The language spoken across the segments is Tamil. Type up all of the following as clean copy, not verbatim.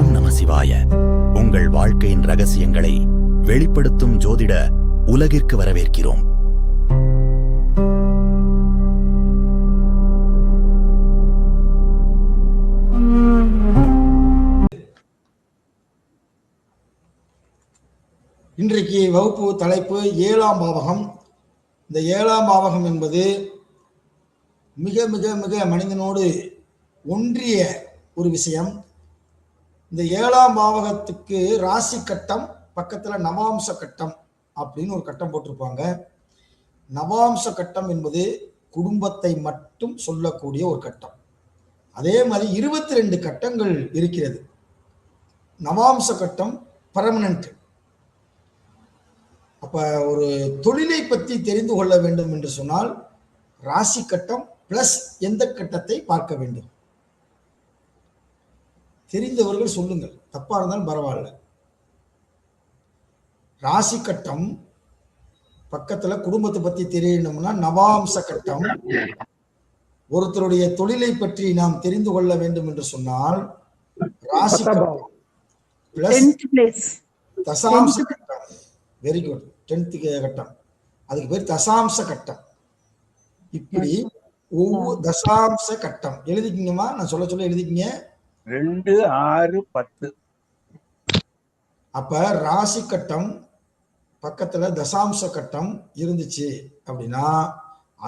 ஓம் நம சிவாய. உங்கள் வாழ்க்கையின் ரகசியங்களை வெளிப்படுத்தும் ஜோதிட உலகிற்கு வரவேற்கிறோம். இன்றைக்கு வகுப்பு தலைப்பு 7ஆம் பாவகம். இந்த 7ஆம் பாவகம் என்பது மிக மிக மிக மனிதனோடு ஒன்றிய ஒரு விஷயம். இந்த 7ஆம் பாவகத்துக்கு ராசி கட்டம் பக்கத்தில் நவாம்ச கட்டம் அப்படின்னு ஒரு கட்டம் போட்டிருப்பாங்க. நவாம்ச கட்டம் என்பது குடும்பத்தை மட்டும் சொல்லக்கூடிய ஒரு கட்டம். அதே மாதிரி 22 கட்டங்கள் இருக்கிறது. நவாம்ச கட்டம் பர்மனன்ட். அப்ப ஒரு தொழிலை பற்றி தெரிந்து கொள்ள வேண்டும் என்று சொன்னால் ராசி கட்டம் பிளஸ் எந்த கட்டத்தை பார்க்க வேண்டும்? தெரிந்தவர்கள் சொல்லுங்கள், தப்பா இருந்தாலும் பரவாயில்ல. ராசி கட்டம் பக்கத்துல குடும்பத்தை பத்தி தெரியணும்னா நவாம்ச கட்டம். ஒருத்தருடைய தொழிலை பற்றி நாம் தெரிந்து கொள்ள வேண்டும் என்று சொன்னால் ராசி கட்டம் பிளஸ் தசாம்ச கட்டம். Very good. 10th கட்டம், அதுக்கு பேர் தசாம்ச கட்டம். இப்படி ஒவ்வொரு தசாம்ச கட்டம் எழுதிக்கிங்கம்மா. நான் சொல்ல சொல்ல எழுதிக்கிங்க. 2, 6, 10. அப்ப ராசி கட்டம் பக்கத்துல தசாம்ச கட்டம் இருந்துச்சு அப்படின்னா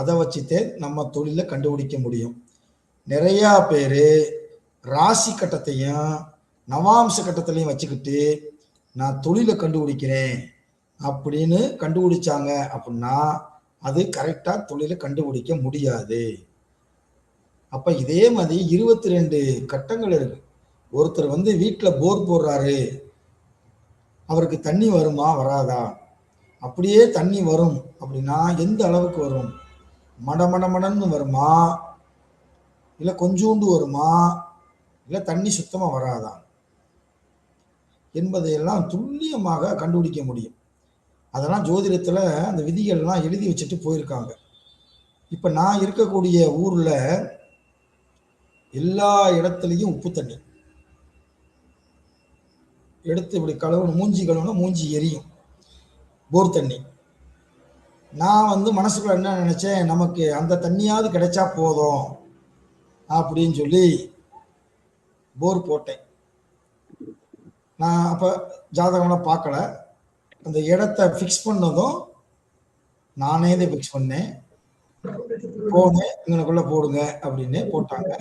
அதை வச்சுட்டே நம்ம தொழில கண்டுபிடிக்க முடியும். நிறைய பேரு ராசி கட்டத்தையும் நவாம்ச கட்டத்திலையும் வச்சுக்கிட்டு நான் தொழிலை கண்டுபிடிக்கிறேன் அப்படின்னு கண்டுபிடிச்சாங்க அப்படின்னா அது கரெக்டா தொழிலை கண்டுபிடிக்க முடியாது. அப்ப இதே மாதிரி 22 கட்டங்கள் இருக்கு. ஒருத்தர் வீட்டுல போர் போடுறாரு, அவருக்கு தண்ணி வருமா வராதா? அப்படியே தண்ணி வரும் அப்படின்னா எந்த அளவுக்கு வரும்? மடமடன்னு வருமா, இல்ல கொஞ்சோண்டு வருமா, இல்ல தண்ணி சுத்தமா வராதா என்பதையெல்லாம் துல்லியமாக கண்டுபிடிக்க முடியும். அதெல்லாம் ஜோதிடத்துல அந்த விதிகள்லாம் எழுதி வச்சுட்டு போயிருக்காங்க. இப்ப நான் இருக்கக்கூடிய ஊர்ல எல்லா இடத்துலையும் உப்பு தண்ணி எடுத்து இப்படி கழுவணும், மூஞ்சி கழுவணும், மூஞ்சி எரியும் போர் தண்ணி. நான் மனசுக்குள்ள என்ன நினைச்சேன், நமக்கு அந்த தண்ணியாவது கிடைச்சா போதும் அப்படின்னு சொல்லி போர் போட்டேன். நான் அப்ப ஜாதகம்லாம் பார்க்கல. அந்த இடத்த ஃபிக்ஸ் பண்ணதும் நானே தான் ஃபிக்ஸ் பண்ணேன். போனேன், இங்கனக்குள்ள போடுங்க அப்படின்னு போட்டாங்க.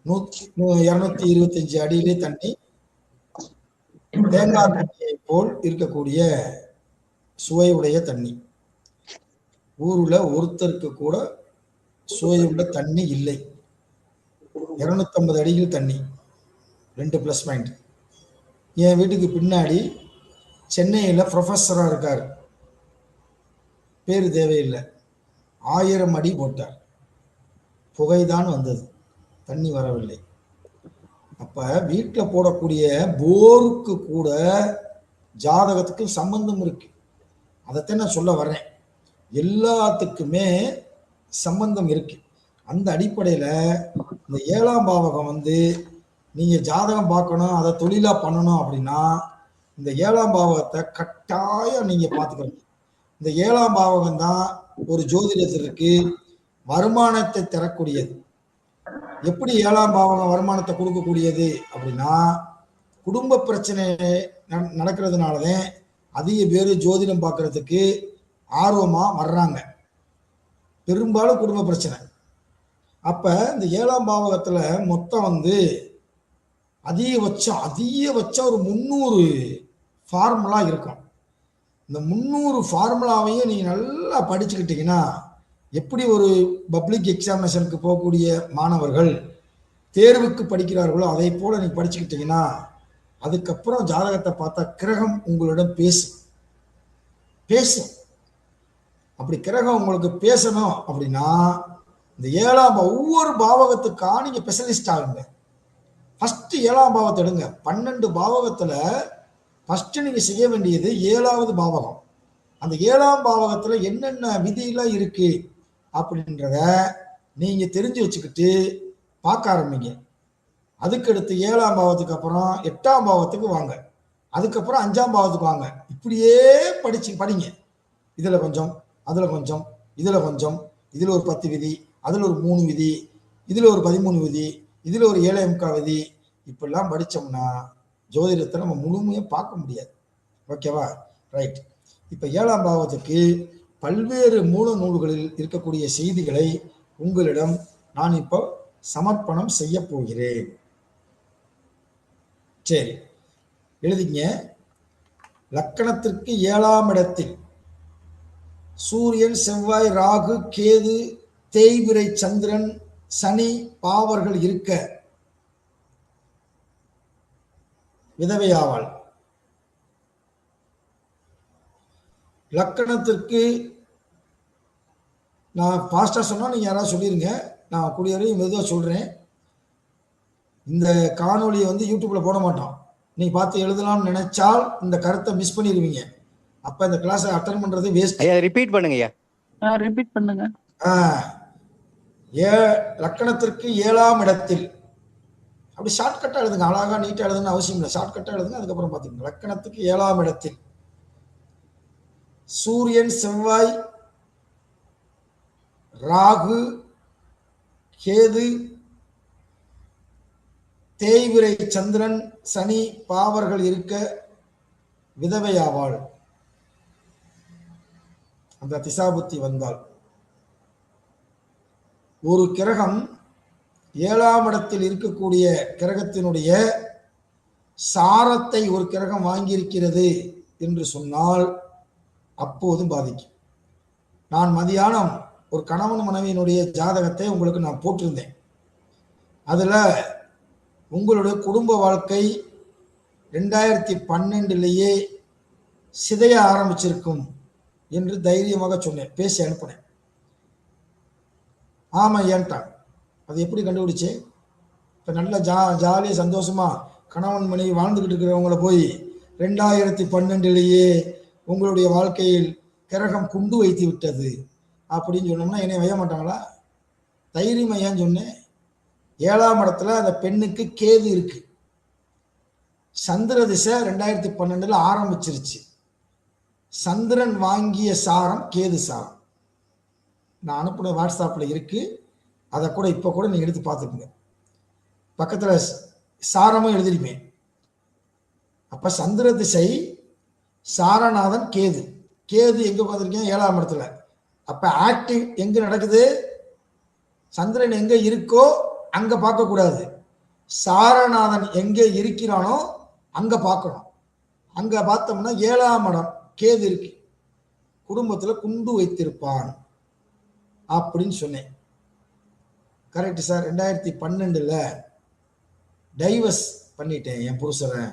225 அடியிலே தண்ணி, தேங்காய் தண்ணியை போல் இருக்கக்கூடிய சுவையுடைய தண்ணி. ஊருல ஒருத்தருக்கு கூட சுவையுள்ள தண்ணி இல்லை. 250 அடியில் தண்ணி, 2 ப்ளஸ் பாயிண்ட். என் வீட்டுக்கு பின்னாடி சென்னையில் ப்ரொஃபஸரா இருக்கார், பேரு தேவையில்லை, 1000 அடி போட்டார். புகைதான் வந்தது, தண்ணி வரவில்லை. அப்ப வீட்டில் போடக்கூடிய போருக்கு கூட ஜாதகத்துக்கு சம்பந்தம் இருக்கு. அதைத்தான் நான் சொல்ல வர்றேன். எல்லாத்துக்குமே சம்பந்தம் இருக்கு. அந்த அடிப்படையில இந்த 7ஆம் பாவகம் நீங்க ஜாதகம் பார்க்கணும், அதை தொழிலா பண்ணணும் அப்படின்னா இந்த 7ஆம் பாவகத்தை கட்டாயம் நீங்க பார்த்துக்கணும். இந்த 7ஆம் பாவகம் தான் ஒரு ஜோதிடத்திற்கு வருமானத்தை தரக்கூடியது. எப்படி 7ஆம் பாவகம் வருமானத்தை கொடுக்கக்கூடியது அப்படின்னா, குடும்ப பிரச்சனை நடக்கிறதுனாலதான் அதிக பேர் ஜோதிடம் பார்க்கறதுக்கு ஆர்வமா வர்றாங்க. பெரும்பாலும் குடும்ப பிரச்சனை. அப்ப இந்த 7ஆம் பாவகத்துல மொத்தம் அதிகபட்சம் ஒரு 300 ஃபார்முலா இருக்கும். இந்த 300 ஃபார்முலாவையும் நீங்க நல்லா படிச்சுக்கிட்டீங்கன்னா, எப்படி ஒரு பப்ளிக் எக்ஸாமினேஷனுக்கு போகக்கூடிய மாணவர்கள் தேர்வுக்கு படிக்கிறார்களோ அதை போல நீங்க படிச்சுக்கிட்டீங்கன்னா, அதுக்கப்புறம் ஜாதகத்தை பார்த்தா கிரகம் உங்களிடம் பேசும். அப்படி கிரகம் உங்களுக்கு பேசணும் அப்படின்னா இந்த 7ஆம் ஒவ்வொரு பாவகத்துக்கா நீங்க ஸ்பெஷலிஸ்ட் ஆகுங்க. ஃபர்ஸ்ட் 7ஆம் பாவத்தை எடுங்க. 12 பாவகத்துல ஃபர்ஸ்ட் நீங்க செய்ய வேண்டியது 7வது பாவகம். அந்த 7ஆம் பாவகத்துல என்னென்ன விதியெல்லாம் இருக்கு அப்படின்றத நீங்க தெரிஞ்சு வச்சுக்கிட்டு பார்க்க ஆரம்பிங்க. அதுக்கடுத்து 7ஆம் பாவத்துக்கு அப்புறம் 8ஆம் பாவத்துக்கு வாங்க, அதுக்கப்புறம் 5ஆம் பாவத்துக்கு வாங்க. இப்படியே படிங்க. இதுல கொஞ்சம், அதுல கொஞ்சம், இதுல கொஞ்சம், இதுல ஒரு 10 விதி, அதுல ஒரு 3 விதி, இதுல ஒரு 13 விதி, இதுல ஒரு 7.25 விதி. இப்படிலாம் படிச்சோம்னா ஜோதிடத்தை நம்ம முழுமையா பார்க்க முடியாது. ஓகேவா? ரைட். இப்ப 7ஆம் பாவத்துக்கு பல்வேறு மூல நூல்களில் இருக்கக்கூடிய செய்திகளை உங்களிடம் நான் இப்போ சமர்ப்பணம் செய்ய போகிறேன். சரி, எழுதிங்க. லக்கணத்திற்கு 7ஆம் இடத்தில் சூரியன், செவ்வாய், ராகு, கேது, தேய்பிறை சந்திரன், சனி பாவர்கள் இருக்க விதவையாவாள். லக்கணத்திற்கு நான் ஃபாஸ்டா சொன்னா நீங்க யாராவது சொல்லிருங்க, நான் கூடியவரையும் மெதுவா சொல்றேன். இந்த காணொலியை வந்து யூடியூப்ல போட மாட்டோம். நீங்க பார்த்து எழுதலாம்னு நினைச்சால் இந்த கருத்தை மிஸ் பண்ணிடுவீங்க. அப்ப இந்த கிளாஸை அட்டன் பண்றது வேஸ்ட். ஐயா ரிப்பீட் பண்ணுங்க ஐயா. ரிப்பீட் பண்ணுங்க. லக்கணத்திற்கு 7ஆம் இடத்தில் அப்படி ஷார்ட்கட்டா எழுதுங்க. அழகா நீட்டா எழுதுன்னு அவசியம் இல்லை. ஷார்ட்கட்டா எழுதுங்க. அதுக்கப்புறம் பார்த்துக்கோங்க. லக்கணத்துக்கு 7ஆம் இடத்தில் சூரியன், செவ்வாய், ராகு, கேது, தேய்விரை சந்திரன், சனி பாவர்கள் இருக்க விதவையாவாள். அந்த திசாபுத்தி வந்தால் ஒரு கிரகம் 7ஆம் இடத்தில் இருக்கக்கூடிய கிரகத்தினுடைய சாரத்தை ஒரு கிரகம் வாங்கியிருக்கிறது என்று சொன்னால் அப்போதும் பாதிக்கும். நான் மதியானம் ஒரு கணவன் மனைவியினுடைய ஜாதகத்தை உங்களுக்கு நான் போட்டிருந்தேன். அதுல உங்களுடைய குடும்ப வாழ்க்கை 2012 சிதைய ஆரம்பிச்சிருக்கும் என்று தைரியமாக சொன்னேன், பேசி அனுப்பினேன். ஆமா ஏன்ட்டான். அது எப்படி கண்டுபிடிச்சு? இப்ப நல்ல ஜாலியா சந்தோஷமா கணவன் மனைவி வாழ்ந்துகிட்டு இருக்கிறவங்கள போய் 2012 உங்களுடைய வாழ்க்கையில் கிரகம் குண்டு வைத்து விட்டது அப்படின்னு சொன்னோம்னா என்னை வைய மாட்டாங்களா? தைரியமா ஏன் சொன்னேன்? 7ஆம் இடத்துல அந்த பெண்ணுக்கு கேது இருக்கு. சந்திர திசை 2012 ஆரம்பிச்சிருச்சு. சந்திரன் வாங்கிய சாரம் கேது சாரம். நான் அனுப்புன வாட்ஸ்அப்ல இருக்கு. அதை கூட இப்ப கூட நீங்க எடுத்து பார்த்துக்குங்க. பக்கத்துல சாரமும் எழுதிருப்பேன். அப்ப சந்திர திசை சாரநாதன் கேது. கேது எங்க பார்த்துருக்கேன்? 7ஆம் இடத்துல. அப்ப ஆக்டிவ் எங்க நடக்குது? சந்திரன் எங்க இருக்கோ அங்க பார்க்க கூடாது. சாரநாதன் எங்க இருக்கிறானோ அங்க பார்க்கணும். அங்க பார்த்தோம்னா 7ஆம் இடம் கேது இருக்கு. குடும்பத்துல குண்டு வைத்திருப்பான் அப்படின்னு சொன்னேன். Correct sir. 2012 டைவர்ஸ் பண்ணிட்டேன் என் புருஷரை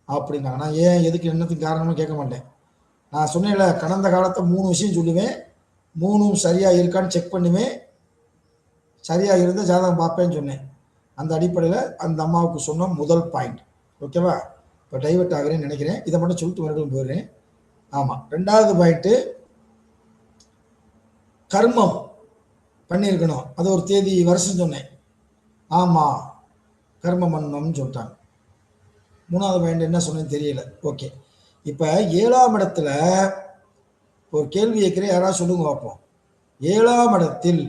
அப்படின்னாங்க. நான் ஏன் எதுக்கு என்னத்துக்கு காரணமும் கேட்க மாட்டேன். நான் சொன்னேன்ல, கடந்த காலத்தை 3 விஷயம் சொல்லுவேன். 3ம் சரியா இருக்கான்னு செக் பண்ணுவேன். சரியா இருந்த ஜாதகம் பார்ப்பேன்னு சொன்னேன். அந்த அடிப்படையில் அந்த அம்மாவுக்கு சொன்ன முதல் பாயிண்ட். ஓகேவா? இப்போ டைவர்ட் ஆகிறேன்னு நினைக்கிறேன். இதை மட்டும் சொல்லிட்டு மறுபடியும் போயிடுறேன். ஆமாம், 2வது பாயிண்ட்டு கர்மம் பண்ணியிருக்கணும். அது ஒரு தேதி வருஷம் சொன்னேன். ஆமாம், கர்மம் பண்ணணும்னு சொல்லிட்டாங்க. 3வது பாயிண்ட் என்ன சொன்னேன்னு தெரியல. ஓகே, இப்போ 7ஆம் இடத்துல ஒரு கேள்வி கேட்கிறேன், யாராவது சொல்லுங்க பார்ப்போம். 7ஆம் இடத்தில்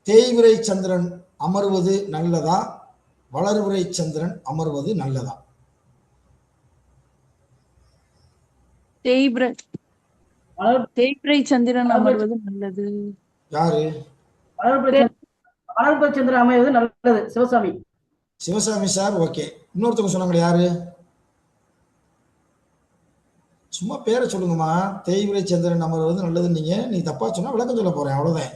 தேய்விரை சந்திரன் அமர்வது நல்லதா, வளர்விரை சந்திரன் அமர்வது நல்லதா? தேய்பிறை சந்திரன் அமர்வது நல்லது. யாரு? வளர்பிறை சந்திரன் அமைவது நல்லது. சிவசாமி. சிவசாமி சார். ஓகே, இன்னொருத்தவங்க சொன்னாங்களே, யாரு? சும்மா பேரை சொல்லுங்கம்மா. தேய்விரை சந்திரன் அமர்வது நல்லது. நீ தப்பா சொன்னா விளக்கம் சொல்ல போறேன், அவ்வளவுதான்.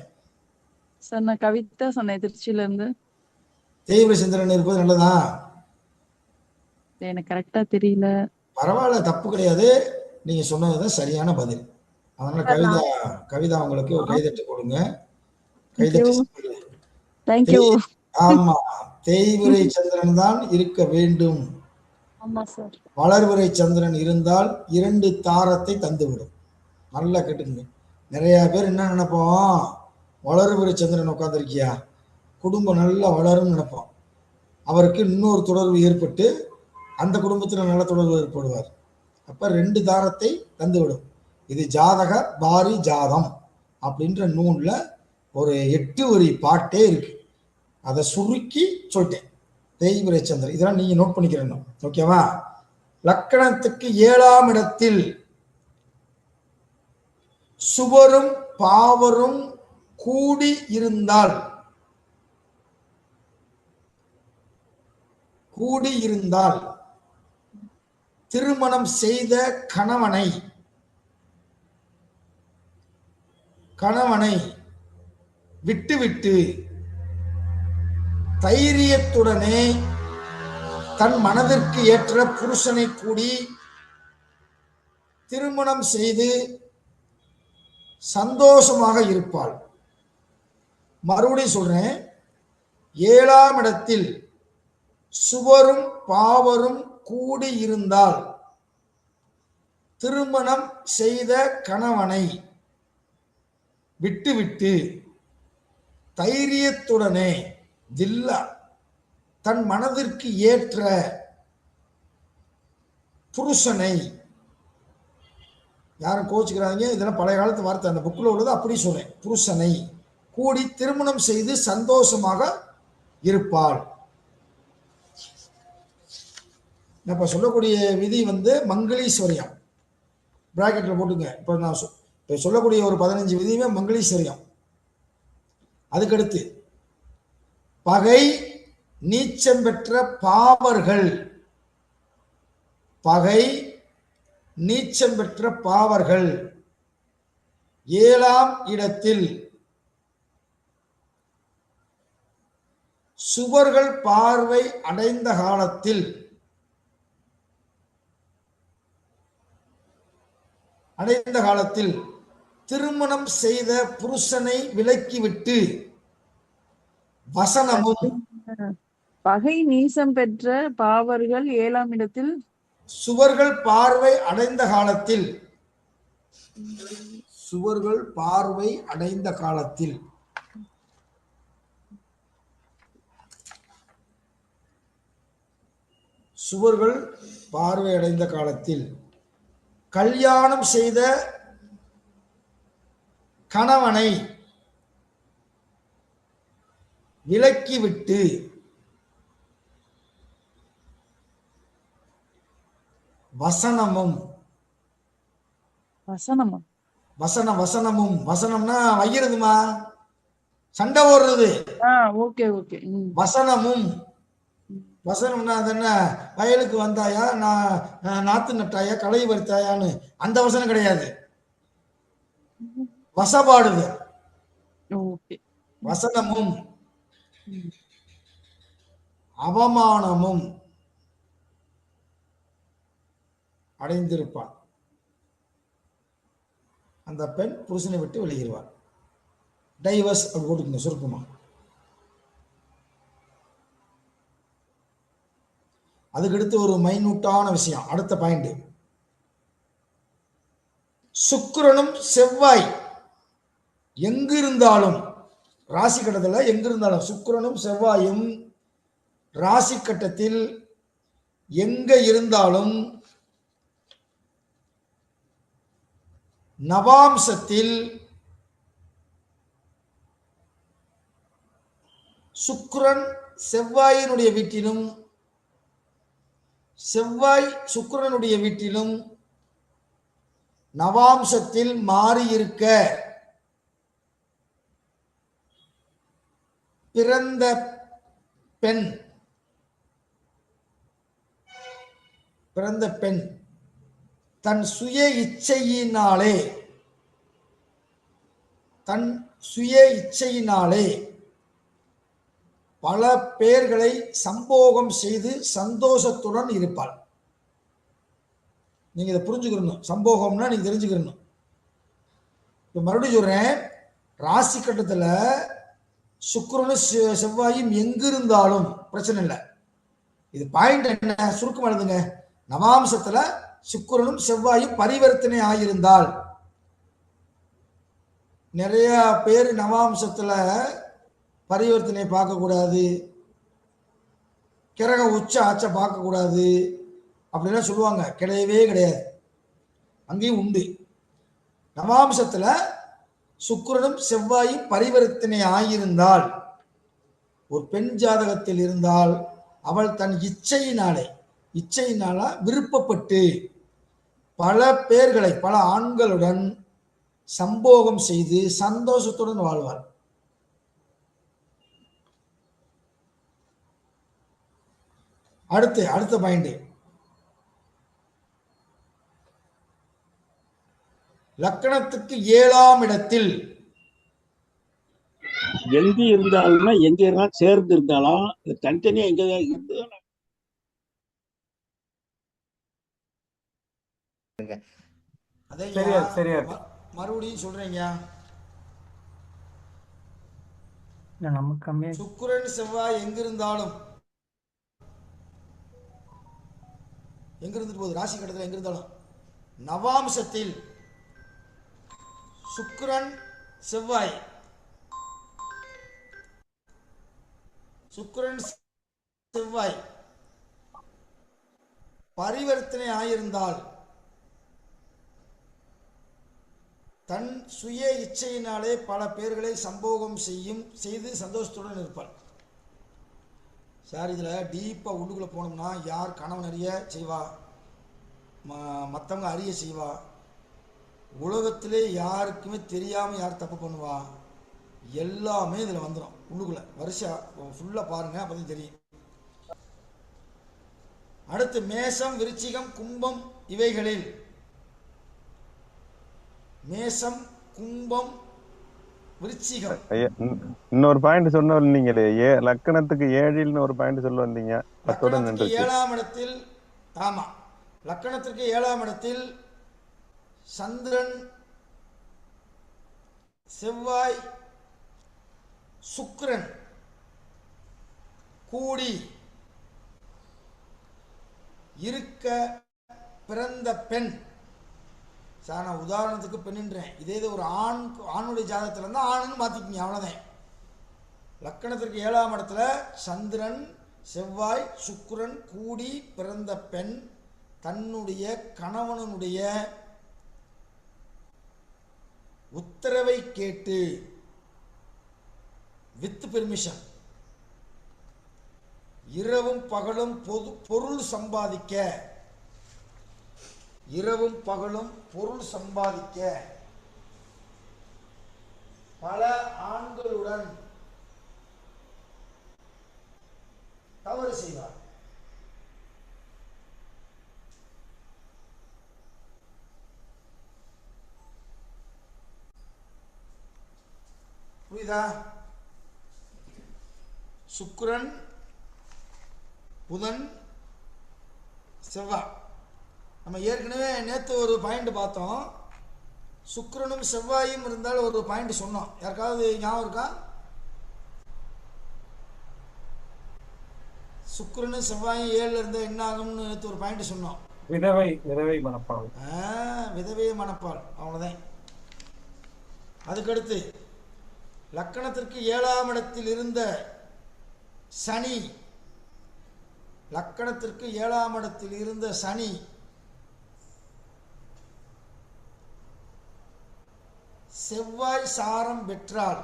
சார் நான் கவிதா சொன்னேன், திருச்சியில இருந்து. தேய்விரை சந்திரன் இருப்பது நல்லதா? எனக்கு கரெக்டா தெரியல. பரவாயில்ல, தப்பு கிடையாது. நீங்க சொன்னதுதான் சரியான பதில். அதனால கவிதா உங்களுக்கு ஒரு கைதட்டு கொடுங்க. கைதட்டு. தேங்க்யூ. ஆமா, தேய்விரை சந்திரன் தான் இருக்க வேண்டும். ஆமா சார். வளர்விரை சந்திரன் இருந்தால் 2 தாரத்தை தந்துவிடும். நல்லா கேட்டுக்குங்க. நிறைய பேர் என்ன நினைப்போம், வளர்விரை சந்திரன் உட்காந்துருக்கியா குடும்பம் நல்லா வளரும்னு நினைப்போம். அவருக்கு இன்னொரு தொடர்பு ஏற்பட்டு அந்த குடும்பத்தில் நல்ல தொடர்பு ஏற்படுவார். அப்போ 2 தாரத்தை தந்துவிடும். இது ஜாதக பாரி ஜாதம் அப்படின்ற நூலில் ஒரு 8 வரி பாட்டே இருக்கு. அதை சுருக்கி சொல்லிட்டேன். தேய்பிரை சந்திரன் இதெல்லாம் நீங்கள் நோட் பண்ணிக்கிறணும். ஓகேவா? லக்கணத்துக்கு 7ஆம் இடத்தில் சுவரும் பாவரும் கூடி இருந்தால் திருமணம் செய்த கணவனை விட்டுவிட்டு தைரியத்துடனே தன் மனதிற்கு ஏற்ற புருஷனை கூடி திருமணம் செய்து சந்தோஷமாக இருப்பாள். மறுபடியும் சொல்றேன், 7ஆம் இடத்தில் சுவரும் பாவரும் கூடி இருந்தால் திருமணம் செய்த கணவனை விட்டுவிட்டு தைரியத்துடனே தன் மனதிற்கு ஏற்ற புருஷனை, யாரும் கோச்சுக்கிறாங்க, இதெல்லாம் பழைய காலத்து வார்த்தை, அந்த புக்கில் உள்ளது அப்படி சொல்றேன், புருஷனை கூடி திருமணம் செய்து சந்தோஷமாக இருப்பாள். இப்ப சொல்லக்கூடிய விதி மங்களீஸ்வரியம் பிராக்கெட்ல போட்டுங்க. இப்ப நான் சொல்லக்கூடிய ஒரு 15 விதியுமே மங்களீஸ்வரியம். அதுக்கடுத்து பகை நீச்சம் பெற்ற பாவர்கள், பகை நீச்சம் பெற்ற பாவர்கள் 7ஆம் இடத்தில் சுவர்கள் பார்வை அடைந்த காலத்தில் திருமணம் செய்த புருஷனை விலக்கிவிட்டு வசனமும், பகை நீசம் பெற்ற பாவர்கள் 7ஆம் இடத்தில் சுவர்கள் பார்வை அடைந்த காலத்தில், சுவர்கள் பார்வை அடைந்த காலத்தில் சுவர்கள் பார்வை அடைந்த காலத்தில் கல்யாணம் செய்த கணவனை விலக்கிவிட்டு வசனமும், வசனமும் வசனம்னா வைக்கிறதுமா, சண்டை ஓடுறது. Okay okay. வசனமும், வசனம்னா அது என்ன, வயலுக்கு வந்தாயா, நாத்து நட்டாயா, களை வறுத்தாயான்னு அந்த வசனம் கிடையாது. வசப்பாடுது. வசனமும் அவமானமும் அடைந்திருப்பான். அந்த பெண் புருஷனை விட்டு வெளியேறுவார். டைவர்ஸ் அப்படி போட்டுக்கங்க சுருக்கமா. அதுக்கடுத்து ஒரு மைனூட்டான விஷயம், அடுத்த பாயிண்ட். சுக்கிரனும் செவ்வாய் எங்கு இருந்தாலும், ராசி கட்டத்தில் எங்கு இருந்தாலும் சுக்கிரனும் செவ்வாயும் ராசி கட்டத்தில் எங்க இருந்தாலும் நவாம்சத்தில் சுக்கிரன் செவ்வாயினுடைய வீட்டிலும் செவ்வாய் சுக்கிரனுடைய வீட்டிலும் நவாம்சத்தில் மாறியிருக்க பிறந்த பெண் தன் சுய இச்சையினாலே பல பேர்களை சம்போகம் செய்து சந்தோஷத்துடன் இருப்பாள். நீங்க இதை புரிஞ்சுக்கணும். சம்போகம்னா நீங்க தெரிஞ்சுக்கணும். இப்ப மறுபடியும் சொல்றேன், ராசி கட்டத்துல சுக்கிரனும் செவ்வாயும் எங்கு இருந்தாலும் பிரச்சனை இல்லை. இது பாயிண்ட் என்ன, சுருக்கம் எழுதுங்க. நவாம்சத்துல சுக்கிரனும் செவ்வாயும் பரிவர்த்தனை ஆகியிருந்தால், நிறைய பேர் நவாம்சத்துல பரிவர்த்தனை பார்க்கக்கூடாது, கிரகம் உச்ச ஆச்ச பார்க்கக்கூடாது அப்படின்லாம் சொல்லுவாங்க. கிடையவே கிடையாது. அங்கேயும் உண்டு. நவாம்சத்தில் சுக்கிரனும் செவ்வாயும் பரிவர்த்தனை ஆகியிருந்தால், ஒரு பெண் ஜாதகத்தில் இருந்தால், அவள் தன் இச்சையினால விருப்பப்பட்டு பல பேர்களை பல ஆண்களுடன் சம்போகம் செய்து சந்தோஷத்துடன் வாழ்வாள். அடுத்த பாயிண்ட், லக்கணத்துக்கு 7ஆம் இடத்தில் எங்க இருந்தாலும்னா எங்க இருந்தாலும் சேர்ந்து இருந்தாலும் தனித்தனியா எங்க இருந்து மறுபடியும் சொல்றீங்க. நமக்கு சுக்கிரன் செவ்வாய் எங்கிருந்தாலும், எங்கிருந்து போகுது ராசி கட்டத்தில் எங்கிருந்தாலும், நவாம்சத்தில் சுக்கிரன் செவ்வாய் பரிவர்த்தனை ஆயிருந்தால் தன் சுய இச்சையினாலே பல பேர்களை சம்போகம் செய்து சந்தோஷத்துடன் இருப்பாள். சார், இதில் டீப்பாக உள்ளுக்குள்ளே போனோம்னா, யார் கணவன் அறிய செய்வா, மற்றவங்க அறிய செய்வா, உலகத்திலே யாருக்குமே தெரியாமல் யார் தப்பு பண்ணுவா, எல்லாமே இதில் வந்துடும். உள்ளுக்குள்ளே வருஷம் ஃபுல்லாக பாருங்கள், அப்போ தான் தெரியும். அடுத்து மேஷம், விருச்சிகம், கும்பம், இவைகளில் மேஷம், கும்பம், விருச்சிகம். இன்னொரு பாயிண்ட் சொன்ன நீங்களே, லக்கணத்துக்கு 7ல் ஒரு பாயிண்ட் சொல்ல வந்தீங்க. லக்கணத்துக்கு 7ஆம் இடத்தில், ஆமா, லக்கணத்திற்கு 7ஆம் இடத்தில் சந்திரன், செவ்வாய், சுக்கிரன் கூடி இருக்க பிறந்த பெண். சார், நான் உதாரணத்துக்கு பெண்ணுன்றேன். இதே இது ஒரு ஆணுடைய ஜாதகத்தில் இருந்தால் ஆணுன்னு மாற்றிக்கிங்க, அவ்வளோதான். லக்கணத்திற்கு 7ஆம் இடத்துல சந்திரன், செவ்வாய், சுக்கிரன் கூடி பிறந்த பெண் தன்னுடைய கணவனுடைய உத்தரவை கேட்டு வித் பெர்மிஷன் இரவும் பகலும் பொருள் சம்பாதிக்க பல ஆண்களுடன் தவறு செய்வார். புரியுதா? சுக்கிரன், புதன், செவ்வாய். நம்ம ஏற்கனவே நேற்று ஒரு பாயிண்ட் பார்த்தோம். சுக்கிரனும் செவ்வாயும் இருந்தால் ஒரு பாயிண்ட் சொன்னோம். யாருக்காவது ஞாபகம் இருக்கா? சுக்கிரனும் செவ்வாயும் 7ல் இருந்தால் என்ன ஆகும்னு நேற்று ஒரு பாயிண்ட் சொன்னோம். விதவை மனப்பால். விதவை மனப்பால், அவ்வளோதான். அதுக்கடுத்து லக்கணத்திற்கு 7ஆம் இடத்தில் இருந்த சனி, லக்கணத்திற்கு 7ஆம் இடத்தில் இருந்த சனி செவ்வாய் சாரம் பெற்றால்,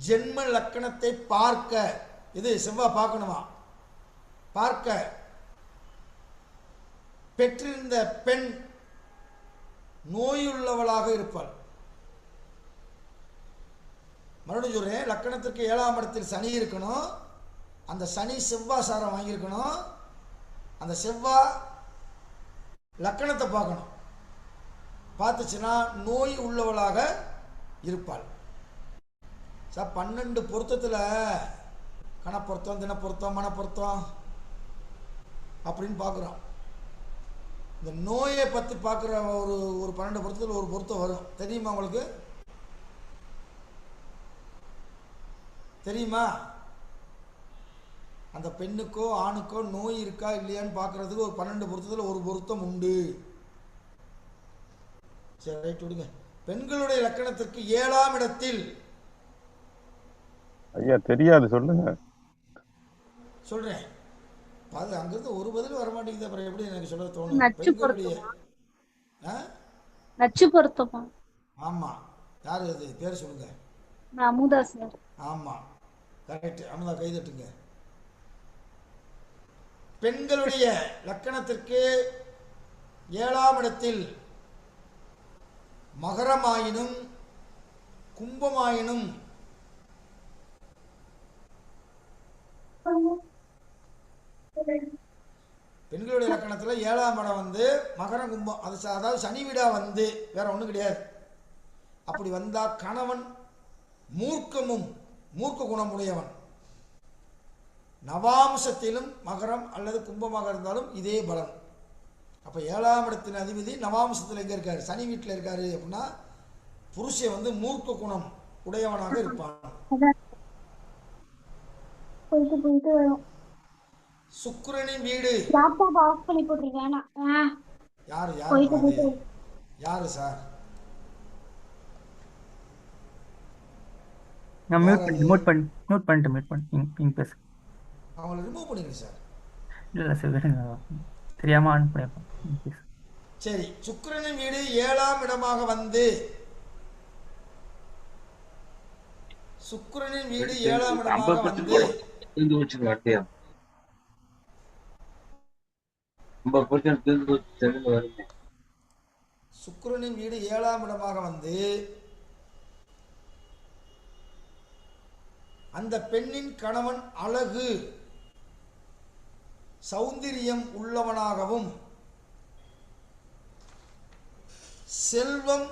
ஜென்ம லக்கணத்தை பார்க்க, இது செவ்வாய் பார்க்கணுமா, பார்க்க பெற்றிருந்த பெண் நோயுள்ளவளாக இருப்பாள். மறுபடியும் சொல்றேன், லக்கணத்திற்கு 7ஆம் இடத்தில் சனி இருக்கணும். அந்த சனி செவ்வாய் சாரம் வாங்கியிருக்கணும். அந்த செவ்வாய் லக்கணத்தை பார்க்கணும். பார்த்துச்சுன்னா நோய் உள்ளவளாக இருப்பாள். சார், 12 பொருத்தத்தில் கணப்பொருத்தம், தினப்பொருத்தம், மனப்பொருத்தம் அப்படின்னு பார்க்குறோம். இந்த நோயை பற்றி பார்க்குற ஒரு 12 பொருத்தத்தில் ஒரு பொருத்தம் வரும். தெரியுமா உங்களுக்கு? தெரியுமா? அந்த பெண்ணுக்கோ ஆணுக்கோ நோய் இருக்கா இல்லையான்னு பார்க்கறதுக்கு ஒரு 12 பொருத்தத்தில் ஒரு பொருத்தம் உண்டு. சரி, ரைட் விடுங்க. பெண்களுடைய லக்கணத்திற்கு 7ஆம் இடத்தில் ஐயா தெரியாது, சொல்லுங்க. சொல்றேன். அது அங்கிருந்து ஒரு பதில் வரமாட்டேங்குது, அப்புறம் எப்படி எனக்கு சொல்ல தோணும்? நச்சு பெண்களுடைய பொருத்தமா? நச்சு பொருத்தமா? ஆமா, யார் அது பேர் சொல்லுங்க. அமுதா சார். ஆமா, கரெக்ட். அமுதா கை தட்டுங்க. பெண்களுடைய லக்கணத்திற்கு 7ஆம் இடத்தில் மகரமாயினும் கும்பமாயினும் பெண்களுடைய லக்கணத்தில் 7ஆம் இடம் வந்து மகரம் கும்பம், அது அதாவது சனி வீடா வந்து வேற ஒன்றும் கிடையாது. அப்படி வந்தா கணவன் மூர்க்க குணமுடையவன். நவாம்சத்திலும் மகரம் அல்லது கும்பமாக இருந்தாலும் இதே பலன். அப்போ 7ஆம் இடத்தின் அதிபதி நவாம்சத்தில் எங்கே இருக்காரு? சனி வீட்டில் இருக்காரு. அப்படின்னா புருஷன் வந்து மூர்க்க குணம் உடையவனாக இருப்பான். சுக்கிரனின் வீடு யாரு யாரு சார்? நான் மியூட் பண்ணிட்டு பேச. அவங்கள ரிமூவ் பண்ணிடுங்க சார். இல்லை சார், விடுங்க, தெரியாம ஆன் பண்ணிருப்பேன். சரி, சுக்கிரனின் வீடு 7ஆம் இடமாக வந்து சுக்கிரனின் வீடு 7ஆம் இடமாக வந்து சுக்கிரனின் வீடு 7ஆம் இடமாக வந்து அந்த பெண்ணின் கணவன் அழகு சௌந்தரியம் உள்ளவனாகவும் செல்வம்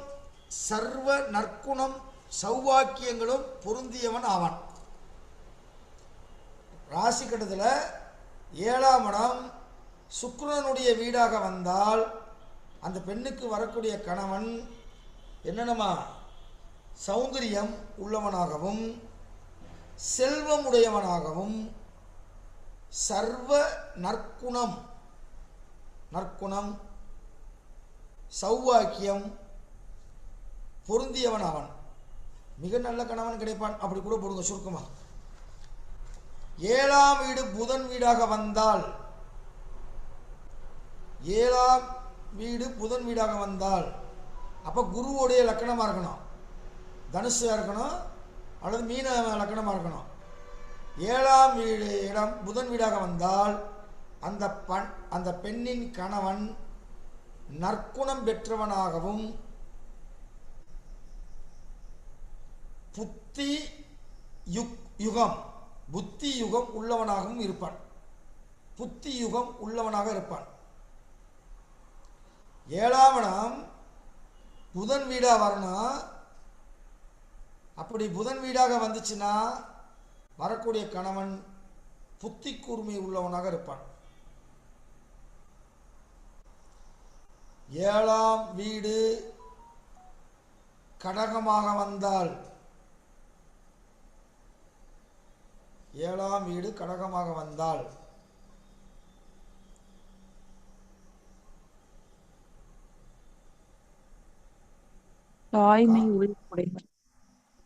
சர்வ நற்குணம் சௌவாக்கியங்களும் பொருந்தியவன் ஆவான். ராசி கட்டத்தில் 7ஆம் இடம் சுக்கிரனுடைய வீடாக வந்தால் அந்த பெண்ணுக்கு வரக்கூடிய கணவன் என்னென்னமா சௌந்தரியம் உள்ளவனாகவும் செல்வம் உடையவனாகவும் சர்வ நற்குணம் சௌவாக்கியம் பொருந்தியவன் அவன். மிக நல்ல கணவன் கிடைப்பான். அப்படி கூட போடுங்க சுருக்கமா. 7ஆம் வீடு புதன் வீடாக வந்தால் 7ஆம் வீடு புதன் வீடாக வந்தால் அப்போ குருவோடைய லக்கணமாக இருக்கணும், தனுஷாக இருக்கணும் அல்லது மீன லக்கணமாக இருக்கணும். 7ஆம் வீடு இடம் புதன் வீடாக வந்தால் அந்த பெண்ணின் கணவன் நற்குணம் பெற்றவனாகவும் புத்தி யுகம் உள்ளவனாகவும் இருப்பான். புத்தி யுகம் உள்ளவனாக இருப்பான். 7ஆம் இடம் புதன் வீடா வரணும். அப்படி புதன் வீடாக வந்துச்சுன்னா வரக்கூடிய கணவன் புத்தி கூர்மை உள்ளவனாக இருப்பான். 7ஆம் வீடு கடகமாக வந்தால் 7ஆம் வீடு கடகமாக வந்தால் தாய்மை உள்ளவன்,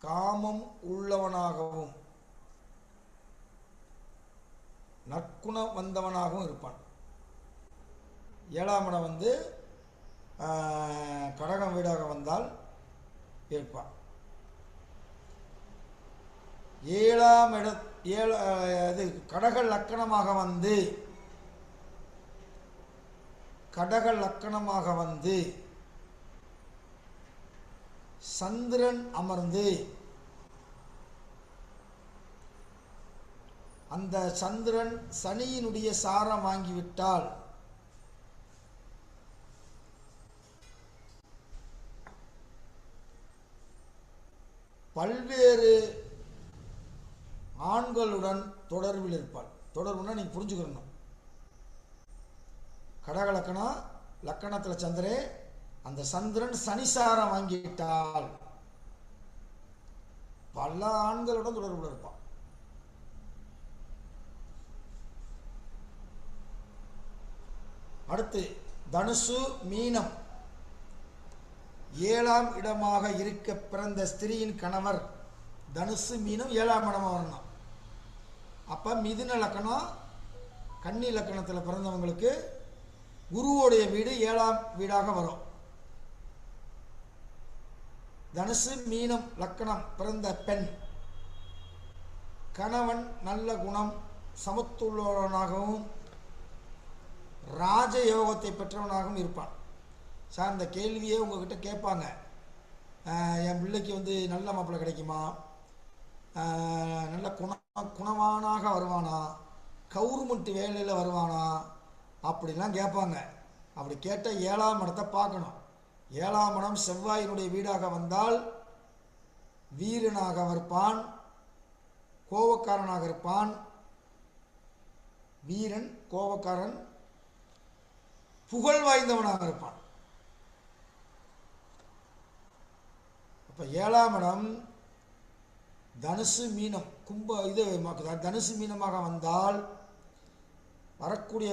காமம் உள்ளவனாகவும் நற்குணம் வந்தவனாகவும் இருப்பான். 7ஆம் இடம் வந்து கடகம் வீடாக வந்தால் இருப்பான். 7ஆம் இது கடக லக்கணமாக வந்து சந்திரன் அமர்ந்து அந்த சந்திரன் சனியினுடைய சாரம் வாங்கிவிட்டால் பல்வேறு ஆண்களுடன் தொடர்பில் இருப்பாள். தொடர்புனா நீங்கள் புரிஞ்சுக்கணும். கடக லக்கணம், லக்கணத்தில் சந்திரே, அந்த சந்திரன் சனிசாரம் வாங்கிட்டால் பல ஆண்களுடன் தொடர்பில் இருப்பான். அடுத்து தனுசு மீனம் 7ஆம் இடமாக இருக்க பிறந்த ஸ்திரீயின் கணவர் தனுசு மீனம் 7ஆம் இடமா வரணும். அப்போ மிதுன லக்கணம் கன்னி லக்கணத்தில் பிறந்தவங்களுக்கு குருவோடைய வீடு 7ஆம் வீடாக வரும். தனுசு மீனம் லக்கணம் பிறந்த பெண் கணவன் நல்ல குணம் சமத்துள்ளவனாகவும் ராஜயோகத்தை பெற்றவனாகவும் இருப்பான். சார் இந்த கேள்வியே உங்ககிட்ட கேட்பாங்க, என் பிள்ளைக்கு வந்து நல்ல மாப்பிள்ளை கிடைக்குமா, நல்ல குணவானாக வருவானா, கவர்மெண்ட் வேலையில் வருவானா அப்படிலாம் கேட்பாங்க. அப்படி கேட்டால் 7ஆம் இடத்தை பார்க்கணும். 7ஆம் இடம் செவ்வாயினுடைய வீடாக வந்தால் வீரனாக இருப்பான், கோபக்காரனாக இருப்பான். வீரன், கோபக்காரன், புகழ் வாய்ந்தவனாக இருப்பான். அப்போ 7ஆம் இடம் தனுசு மீனம் தனுசு மீனமாக வந்தால் வரக்கூடிய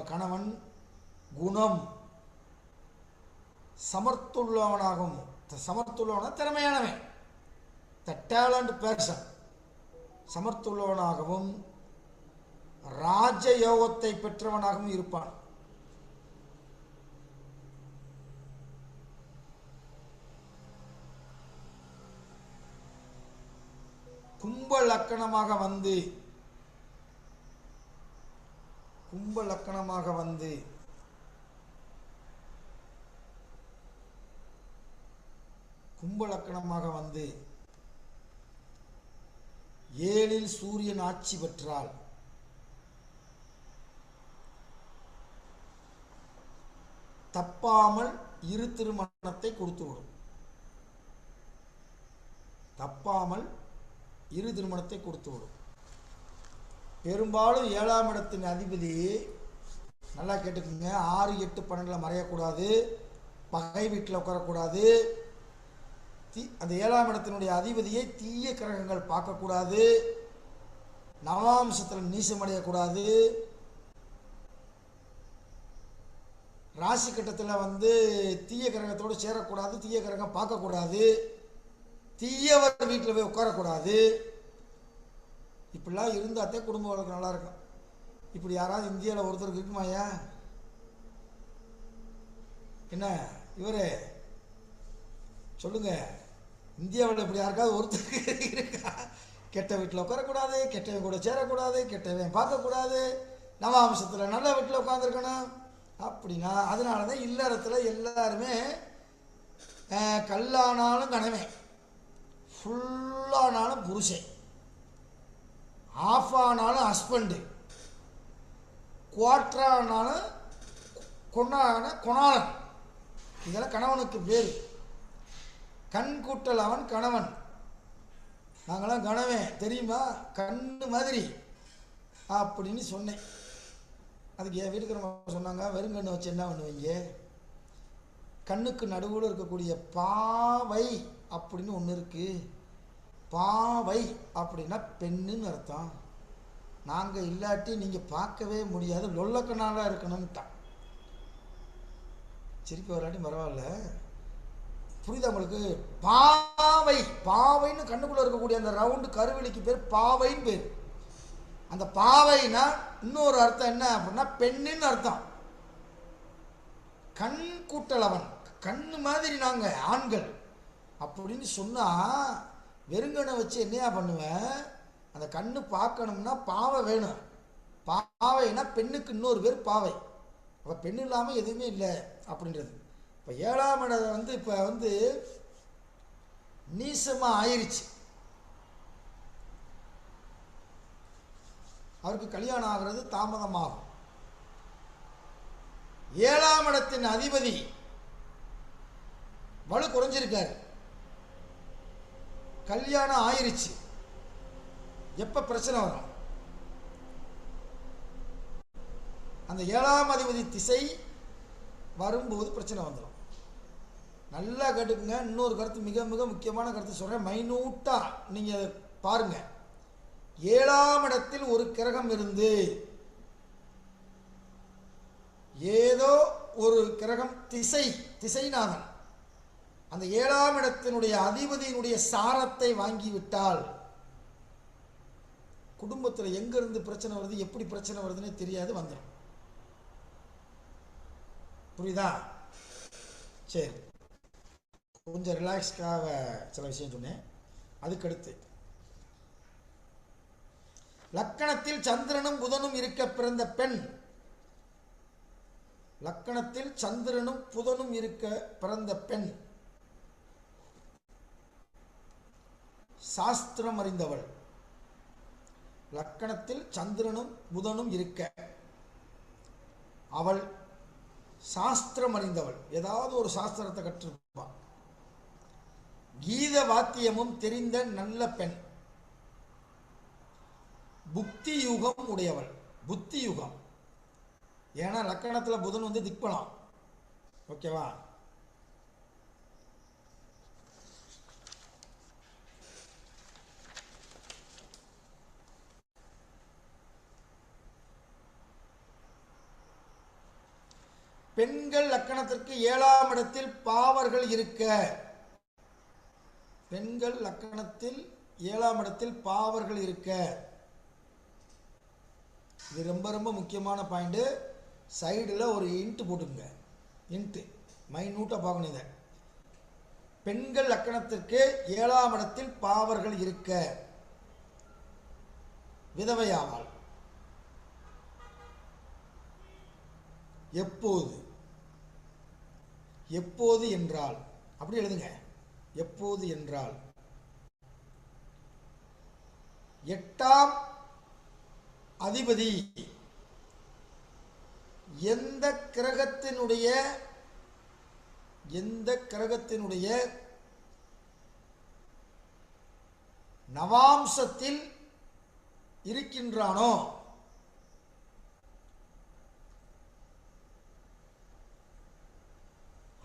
கணவன் குணம் சமர்த்துள்ளவனாகவும், சமர்த்துள்ளவன திறமையானவன், த டேலண்ட் பர்சன், சமர்த்துள்ளவனாகவும் ராஜயோகத்தை பெற்றவனாகவும் இருப்பான். கும்ப லக்கணமாக வந்து ஏழில் சூரியன் ஆட்சி பெற்றால் தப்பாமல் இரு திருமணத்தை கொடுத்துவிடும். பெரும்பாலும் 7ஆம் இடத்தின் அதிபதி நல்லா கேட்டுக்கோங்க, 6, 8, 12 மறையக்கூடாது, பகை வீட்டில் உட்காரக்கூடாது, அந்த 7ஆம் இடத்தினுடைய அதிபதியை தீய கிரகங்கள் பார்க்கக்கூடாது, நவாம்சத்தில் நீசமடையக்கூடாது, ராசி கட்டத்தில் வந்து தீய கிரகத்தோடு சேரக்கூடாது, தீய கிரகம் பார்க்கக்கூடாது, தீயவர் வீட்டில் போய் உட்காரக்கூடாது. இப்படிலாம் இருந்தாத்தே குடும்ப வழக்கு நல்லா இருக்கும். இப்படி யாராவது இந்தியாவில் ஒருத்தருக்கு இருக்குமாயா? என்ன இவரே சொல்லுங்க, இந்தியாவில் இப்படி யாருக்காவது ஒருத்தருக்கு இருக்கா? கெட்ட வீட்டில் உட்காரக்கூடாது, கெட்டவன் கூட சேரக்கூடாது, கெட்டவன் பார்க்கக்கூடாது, நவாம்சத்தில் நல்ல வீட்டில் உட்காந்துருக்கணும் அப்படின்னா அதனால தான் இல்லறத்தில் எல்லாருமே கல்லானாலும் கணவன், ஃபுல்லானாலும் புருஷன், ஆஃப் ஆனாலும் ஹஸ்பண்டு, குவார்டரானாலும் கொணாளன். இதெல்லாம் கணவனுக்கு பேர். கண் கூட்டல் அவன் கணவன். நாங்களாம் கணவன் தெரியுமா, கண்ணு மாதிரி அப்படின்னு சொன்னேன். அதுக்கு என் வீட்டுக்கு சொன்னாங்க, வெறுங்கண்ணு வச்சு என்ன பண்ணுவீங்க? கண்ணுக்கு நடுவில் இருக்கக்கூடிய பாவை அப்படின்னு ஒன்று இருக்குது. பாவை அப்படின்னா பெண்ணுன்னு அர்த்தம். நாங்கள் இல்லாட்டி நீங்கள் பார்க்கவே முடியாது, லொல்லக்கண்ணாலாக இருக்கணும்ட்டான். சிரிப்பு வராட்டி பரவாயில்ல, புரியுதா உங்களுக்கு? பாவைன்னு கண்ணுக்குள்ளே இருக்கக்கூடிய அந்த ரவுண்டு கருவெளிக்கு பேர் பாவைன்னு பேர். அந்த பாவைனா இன்னொரு அர்த்தம் என்ன அப்படின்னா பெண்ணுன்னு அர்த்தம். கண் கூட்டலவன், கண்ணு மாதிரி நாங்கள் ஆண்கள் அப்படின்னு சொன்னால் வெறுங்கண்ணை வச்சு என்னையா பண்ணுவேன்? அந்த கண்ணு பார்க்கணும்னா பாவை வேணும். பாவைனா பெண்ணுக்கு இன்னொரு பேர் பாவை. அப்போ பெண் இல்லாமல் எதுவுமே இல்லை அப்படின்றது. இப்போ 7ஆம் இடம் வந்து இப்போ வந்து நீசமாக ஆயிடுச்சு. அவருக்கு கல்யாணம் ஆகிறது தாமதமாகும். 7ஆம் இடத்தின் அதிபதி வலு குறைஞ்சிருக்காரு, கல்யாணம் ஆயிருச்சு. எப்ப பிரச்சனை வரும்? அந்த 7ஆம் அதிபதி திசை வரும்போது பிரச்சனை வந்துடும். நல்லா கேட்டுக்குங்க. இன்னொரு கருத்து, மிக மிக முக்கியமான கருத்து சொல்றேன், மைனூட்டா நீங்க பாருங்க. 7ஆம் இடத்தில் ஒரு கிரகம் இருந்து ஏதோ ஒரு கிரகம் திசைநாதன் அந்த 7ஆம் இடத்தினுடைய அதிபதியினுடைய சாரத்தை வாங்கிவிட்டால் குடும்பத்தில் எங்கிருந்து பிரச்சனை வருது, எப்படி பிரச்சனை வருதுன்னு தெரியாது, வந்துடும். புரியுதா? சரி, கொஞ்சம் ரிலாக்ஸ்க்காக சில விஷயம் சொன்னேன். அதுக்கடுத்து லக்கணத்தில் சந்திரனும் புதனும் இருக்க பிறந்த பெண், லக்கணத்தில் சந்திரனும் புதனும் இருக்க பிறந்த பெண் சாஸ்திரம் அறிந்தவள். லக்கணத்தில் சந்திரனும் புதனும் இருக்க அவள் சாஸ்திரம் அறிந்தவள், ஏதாவது ஒரு சாஸ்திரத்தை கற்றிருப்பாள். கீத வாத்தியமும் தெரிந்த நல்ல பெண், புக்தி யுகம் உடையவள். புத்தி யுகம், ஏன்னா லக்கணத்தில் புதன் வந்து திக்பலம். ஓகேவா? பெண்கள் லக்கணத்திற்கு 7ஆம் இடத்தில் பாவர்கள் இருக்க, பெண்கள் லக்கணத்தில் 7ஆம் இடத்தில் பாவர்கள் இருக்க, இது ரொம்ப ரொம்ப முக்கியமான பாயிண்ட். சைடில் ஒரு இன்ட்டு போட்டுங்க, இன்ட்டு மைனூட்டாக பார்க்கணும். இதை பெண்கள் லக்கணத்திற்கு 7ஆம் இடத்தில் பாவர்கள் இருக்க விதவையாவாள். எப்போது? எப்போது என்றால் அப்படி எழுதுங்க. எப்போது என்றால் 8ஆம் அதிபதி எந்த கிரகத்தினுடைய நவாம்சத்தில் இருக்கின்றானோ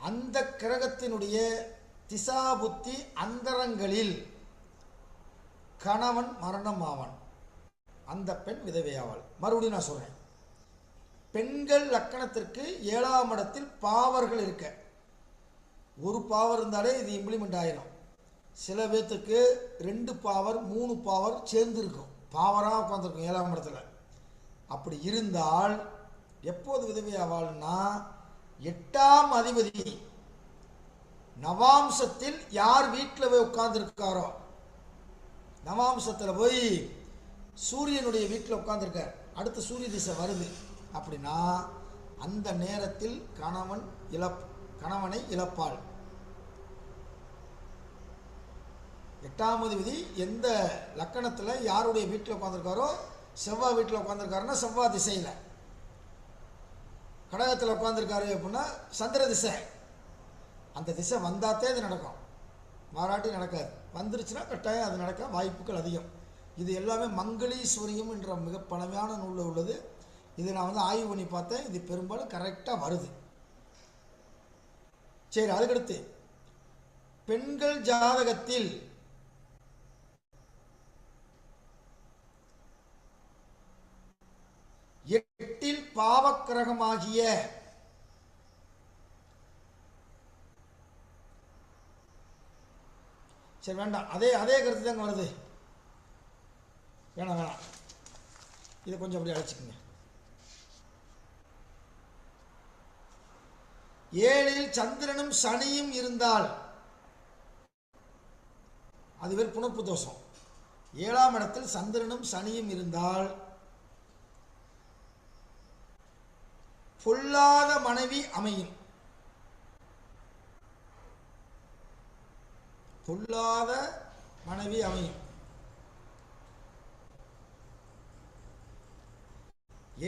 அந்த கிரகத்தினுடைய திசாபுத்தி அந்தரங்களில் கணவன் மரணம் ஆவான், அந்த பெண் விதவையாவாள். மறுபடியும் நான் சொல்றேன், பெண்கள் லக்கணத்திற்கு 7ஆம் இடத்தில் பாவர்கள் இருக்க, ஒரு பாவர் இருந்தாலே இது இம்ப்ளிமெண்ட் ஆயிடும். சில பேர்த்துக்கு 2 பாவர் 3 பாவர் சேர்ந்து இருக்கும், பாவராக உட்காந்துருக்கும் 7ஆம் இடத்துல. அப்படி இருந்தால் எப்போது விதவையாவாள்னா 8ஆம் அதிபதி நவாம்சத்தில் யார் வீட்டில் போய் உட்கார்ந்துருக்காரோ, நவாம்சத்தில் போய் சூரியனுடைய வீட்டில் உட்கார்ந்துருக்கார், அடுத்த சூரிய திசை வருது அப்படின்னா அந்த நேரத்தில் கணவனை இழப்பாள். 8ஆம் அதிபதி எந்த லக்கணத்தில் யாருடைய வீட்டில் உட்காந்துருக்காரோ, செவ்வாய் வீட்டில் உட்காந்துருக்காருன்னா செவ்வாய் திசையில், கடகத்தில் உட்காந்துருக்காரு அப்படின்னா சந்திர திசை. அந்த திசை வந்தாத்தே அது நடக்கும், மாறாட்டி நடக்காது. வந்துருச்சுன்னா கட்டாயம் அது நடக்க வாய்ப்புகள் அதிகம். இது எல்லாமே மங்களீஸ்வரியம் என்ற மிக பழமையான நூலில் உள்ளது. இது நான் வந்து ஆய்வு பண்ணி பார்த்தேன், இது பெரும்பாலும் கரெக்டாக வருது. சரி, அதுக்கடுத்து பெண்கள் ஜாதகத்தில் எட்டில் பாவக்கிரகமாகிய சரி வேண்டாம், அதே கருத்து தாங்க வருது. வேணாம், இதை கொஞ்சம் அப்படி அழைச்சிக்கங்க. 7இல் சந்திரனும் சனியும் இருந்தால் அது வேறு புணர்ப்பு தோஷம். 7ஆம் இடத்தில் சந்திரனும் சனியும் இருந்தால் பொல்லாத மனைவி அமையும். பொல்லாத மனைவி அமையும்.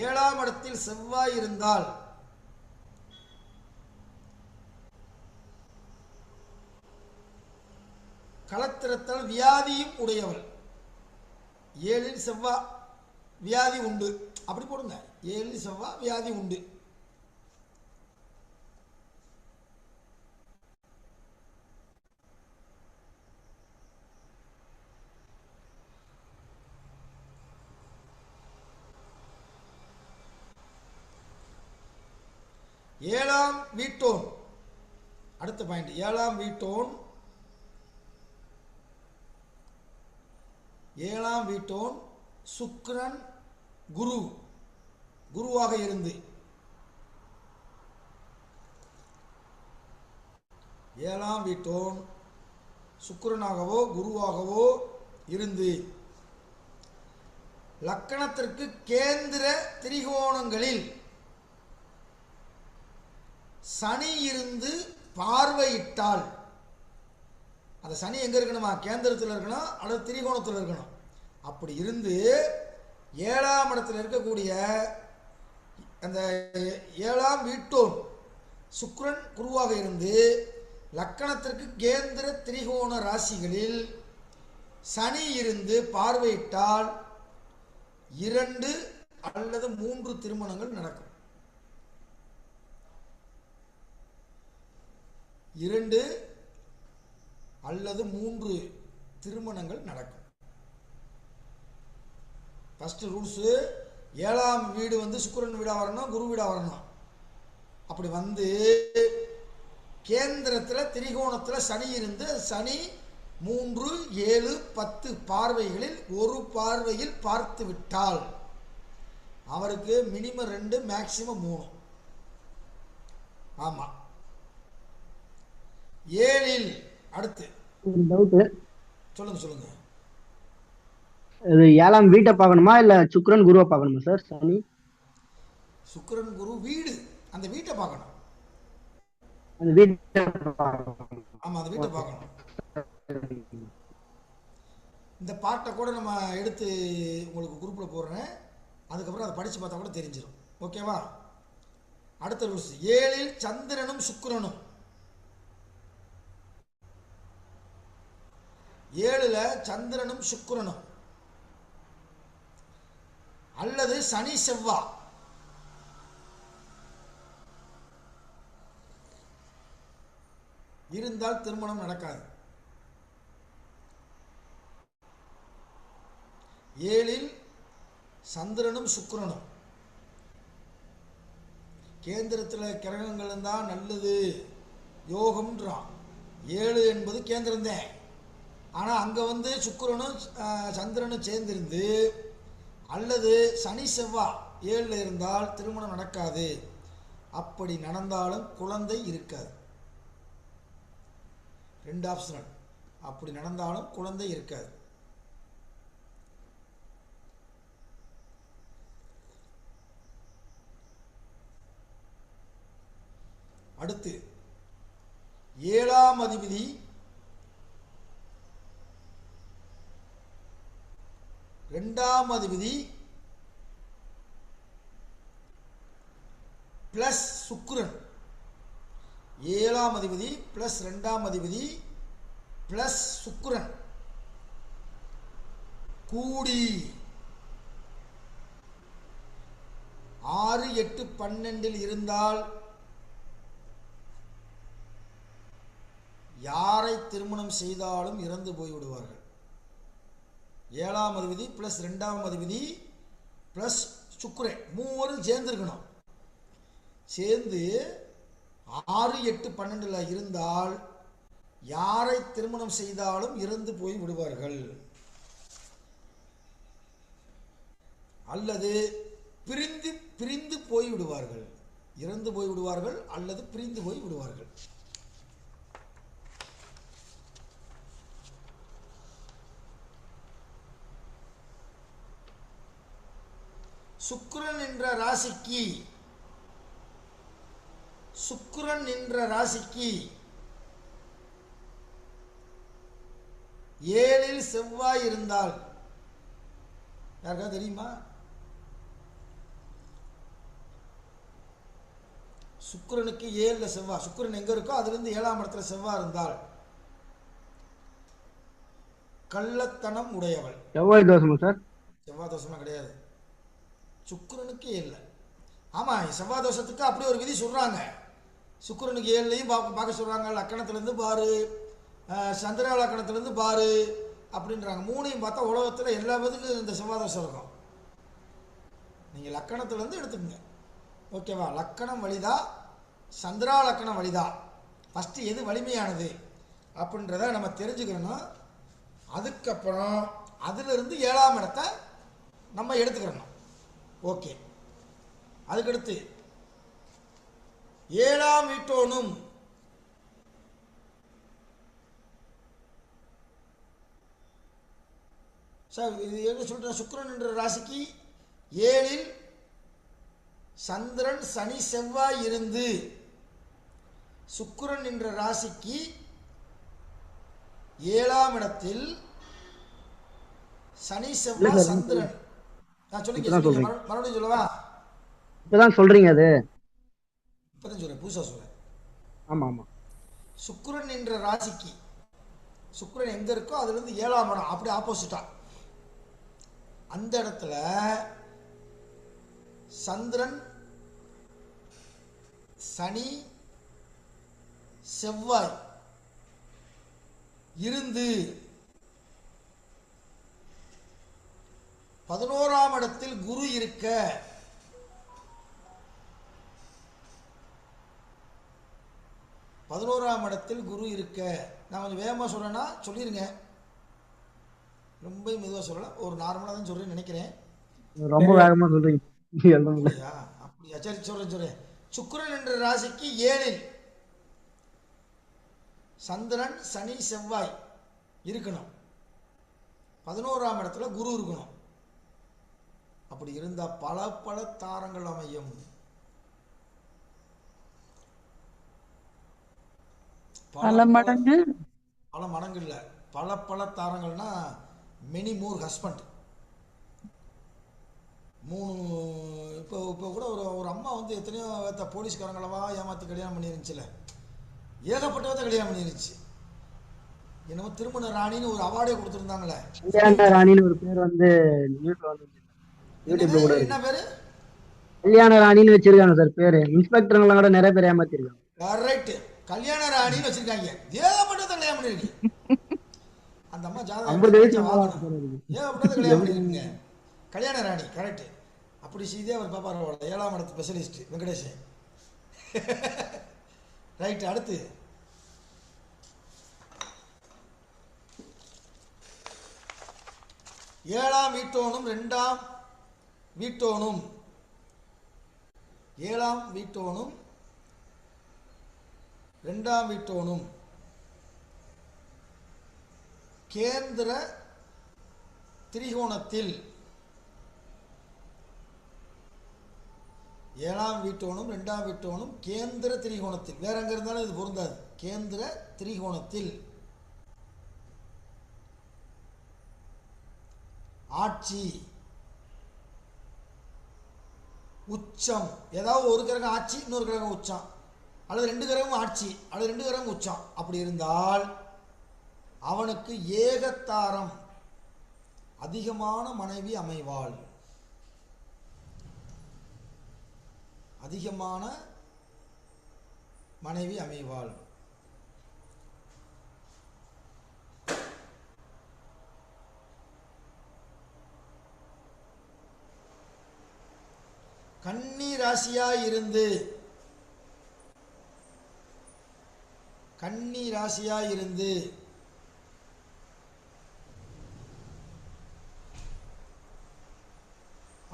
7ஆம் இடத்தில் செவ்வாய் இருந்தால் களத்திரத்தால் வியாதியும் உடையவள். 7இல் செவ்வாய் வியாதி உண்டு, அப்படி போடுங்க. 7இல் செவ்வாய் வியாதி உண்டு. வீட்டோன், அடுத்த பாயிண்ட், 7ஆம் வீட்டோன், 7ஆம் வீட்டோன் சுக்கிரன் குருவாக இருந்து, 7ஆம் வீட்டோன் சுக்கிரனாகவோ குருவாகவோ இருந்து லக்கணத்திற்கு கேந்திர திரிகோணங்களில் சனி இருந்து பார்வையிட்டால், அந்த சனி எங்க இருக்கணுமா? கேந்திரத்தில் இருக்கணும் அல்லது திரிகோணத்தில் இருக்கணும். அப்படி இருந்து 7ஆம் இடத்தில் இருக்கக்கூடிய அந்த 7ஆம் வீட்டோன் சுக்கிரன் குருவாக இருந்து லக்கணத்திற்கு கேந்திர திரிகோண ராசிகளில் சனி இருந்து பார்வையிட்டால் 2 அல்லது 3 திருமணங்கள் நடக்கும். 2 அல்லது 3 திருமணங்கள் நடக்கும். ஃபர்ஸ்ட் ரூல்ஸ், 7ஆம் வீடு வந்து சுக்கிரன் வீடா வரணும், குரு வீடா வரணும். அப்படி வந்து கேந்திரத்தில் திரிகோணத்தில் சனி இருந்து சனி 3, 7, 10 பார்வைகளில் ஒரு பார்வையில் பார்த்து விட்டால் அவருக்கு மினிமம் 2 மேக்சிமம் 3. ஆமா. 7இல் அடுத்து சொல்லுங்க. இது 7ஆம் வீட்டை பார்க்கணுமா இல்ல சுக்கிரன் குருவை பார்க்கணுமா சார்? சனி சுக்கிரன் குரு வீடு, அந்த வீட்டை பார்க்கணும். அந்த வீட்டை ஆமா, அந்த வீட்டை பார்க்கணும். இந்த பாட்டை கூட நம்ம எடுத்து உங்களுக்கு குரூப்ல போடுறேன், அதுக்கப்புறம் அதை படிச்சு பார்த்தா கூட தெரிஞ்சிடும். ஓகேவா? அடுத்த ரூல்ஸ், 7இல் சந்திரனும் சுக்கிரனும், 7ல் சந்திரனும் சுக்கிரனும் அல்லது சனி செவ்வாய் இருந்தால் திருமணம் நடக்காது. 7இல் சந்திரனும் சுக்கிரனும், கேந்திரத்தில் கிரகங்கள் தான் நல்லது யோகம்ன்றான். 7 என்பது கேந்திரம் தான். ஆனால் அங்கே வந்து சுக்கிரனும் சந்திரனும் சேர்ந்திருந்து அல்லது சனி செவ்வாய் 7ல் இருந்தால் திருமணம் நடக்காது. அப்படி நடந்தாலும் குழந்தை இருக்காது. 2 ஆப்ஷனல். அப்படி நடந்தாலும் குழந்தை இருக்காது. அடுத்து 7ஆம் அதிபதி இரண்டாம் அதிபதி பிளஸ் சுக்கிரன், 7ஆம் அதிபதி பிளஸ் 2ஆம் அதிபதி பிளஸ் சுக்கிரன் கூடி 6, 8, 12 இருந்தால் யாரை திருமணம் செய்தாலும் இறந்து போய்விடுவார்கள். 7ஆம் அதிபதி பிளஸ் 2ஆம் அதிபதி பிளஸ் சுக்கிரன் மூவரும் சேர்ந்துருக்கணும். சேர்ந்து 6, 8, 12 இருந்தால் யாரை திருமணம் செய்தாலும் இறந்து போய் விடுவார்கள். அல்லது பிரிந்து போய் விடுவார்கள். இறந்து போய் விடுவார்கள் அல்லது பிரிந்து போய் விடுவார்கள். சுக்கிரன் என்ற ராசிக்கு 7இல் செவ்வாய் இருந்தால், யாருக்காவது தெரியுமா? சுக்கிரனுக்கு 7ல் செவ்வாய், சுக்கிரன் எங்க இருக்கோ அதிலிருந்து 7ஆம் இடத்துல செவ்வாய் இருந்தால் கள்ளத்தனம் உடையவள். செவ்வாய் தோஷமா சார்? செவ்வாய் தோஷமா கிடையாது, சுக்கிரனுக்கு 7ல். ஆமா, செவ்வாய் தோஷத்துக்கு அப்படி ஒரு விதி சொல்றாங்க. சுக்கிரனுக்கு 7லையும் பார்க்க சொல்றாங்க. லக்கணத்திலேருந்து பாரு, சந்திர லக்கணத்திலேருந்து பாரு அப்படின்றாங்க. 3ஐயும் பார்த்தா உலகத்தில் எல்லா பேத்துக்கும் இந்த செவ்வாய் தோஷம் இருக்கும். நீங்கள் லக்கணத்திலேருந்து எடுத்துக்கங்க. ஓகேவா? லக்கணம் வழிதான் சந்திராலக்கண வழிதான். ஃபஸ்ட்டு எது வலிமையானது அப்படின்றத நம்ம தெரிஞ்சுக்கிறணும். அதுக்கப்புறம் அதிலிருந்து 7ஆம் இடத்தை நம்ம எடுத்துக்கிறணும். ஓகே, அதுக்கடுத்து 7ஆம் வீட்டோனும் சார் இது என்ன சொல்கிறேன், சுக்கிரன் என்ற ராசிக்கு 7ல் சந்திரன் சனி செவ்வாய் இருந்து, சுக்கிரன் என்ற ராசிக்கு 7ஆம் இடத்தில் சனி செவ்வாய் சந்திரன். நான் சொல்லிக்க மறுபடியும் சொல்லவா? இப்பதான் சொல்றீங்க அது. இப்பதான் சொல்றேன், புதுசா சொல்றேன். ஆமா ஆமா. சுக்கிரன் என்ற ராசிக்கு சுக்கிரன் எங்க இருக்கோ அதுல இருந்து 7ஆம் இடம் அப்படி ஆப்போசிட்டா அந்த இடத்துல சந்திரன் சனி செவ்வாய் இருந்து 11ஆம் இடத்தில் குரு இருக்க, நான் கொஞ்சம் வேகமாக சொல்றேன்னா சொல்லிருங்க, ரொம்ப மெதுவாக சொல்லல, ஒரு நார்மலாக தான் சொல்றேன்னு நினைக்கிறேன். ரொம்ப வேகமா சொல்றீங்க. அப்படியா? சரி சொல்றேன். சுக்கிரன் என்ற ராசிக்கு 7ல் சந்திரன் சனி செவ்வாய் இருக்கணும், 11ஆம் இடத்துல குரு இருக்கணும். அப்படி இருந்தா பல பல தாரங்கள் அமையும். பல மடங்கு இல்ல, பல பல தாரங்கள்னா மெனி மோர் ஹஸ்பண்ட். 3 இப்போ கூட ஒரு அம்மா வந்து எத்தனையோ போலீஸ்காரங்களவா ஏமாத்தி கல்யாணம் பண்ணிருந்துச்சுல, ஏகப்பட்டவத்தை கல்யாணம் பண்ணிருந்துச்சு. என்னமோ திருமண ராணின்னு ஒரு அவார்டே கொடுத்துருந்தாங்களே, கல்யாண ராணின்னு ஒரு பேர் வந்து யூடியூப்ல கூட என்ன பேரு? கல்யாண ராணின்னு வச்சிருக்காங்க சார் பேரு. இன்ஸ்பெக்டர்லாம் கூட நிறைய பேர் ஏமாத்திருக்காங்க. கரெக்ட், கல்யாண ராணின்னு வச்சிருக்காங்க. ஏகப்பட்டவத்தை கல்யாணம் பண்ணிருக்கு அந்த அம்மா. ஜாதகம் 50 வயசு ஏகப்பட்டவத்தை கல்யாணம் பண்ணிருக்குங்க. கல்யாண ராணி கரெக்ட். அப்படி செய்தே அவர் பாப்பாரோட 7ஆம் இடத்து ஸ்பெஷலிஸ்ட் வெங்கடேஷன். ரைட், அடுத்து 7ஆம் வீட்டோனும் 2ஆம் வீட்டோனும் 7ஆம் வீட்டோனும் 2ஆம் வீட்டோனும் கேந்திர திரிகோணத்தில், 7ஆம் வீட்டோனும் 2ஆம் வீட்டோனும் கேந்திர திரிகோணத்தில், வேற எங்க இருந்தாலும் இது பொருந்தாது. கேந்திர திரிகோணத்தில் ஆட்சி உச்சம், ஏதாவது ஒரு கிரகம் ஆட்சி இன்னொரு கிரகம் உச்சம், அல்லது 2 கிரகம் ஆட்சி அல்லது 2 கிரகம் உச்சம், அப்படி இருந்தால் அவனுக்கு ஏகத்தாரம், அதிகமான மனைவி அமைவாள். அதிகமான மனைவி அமைவாள். கன்னி ராசியாய் இருந்து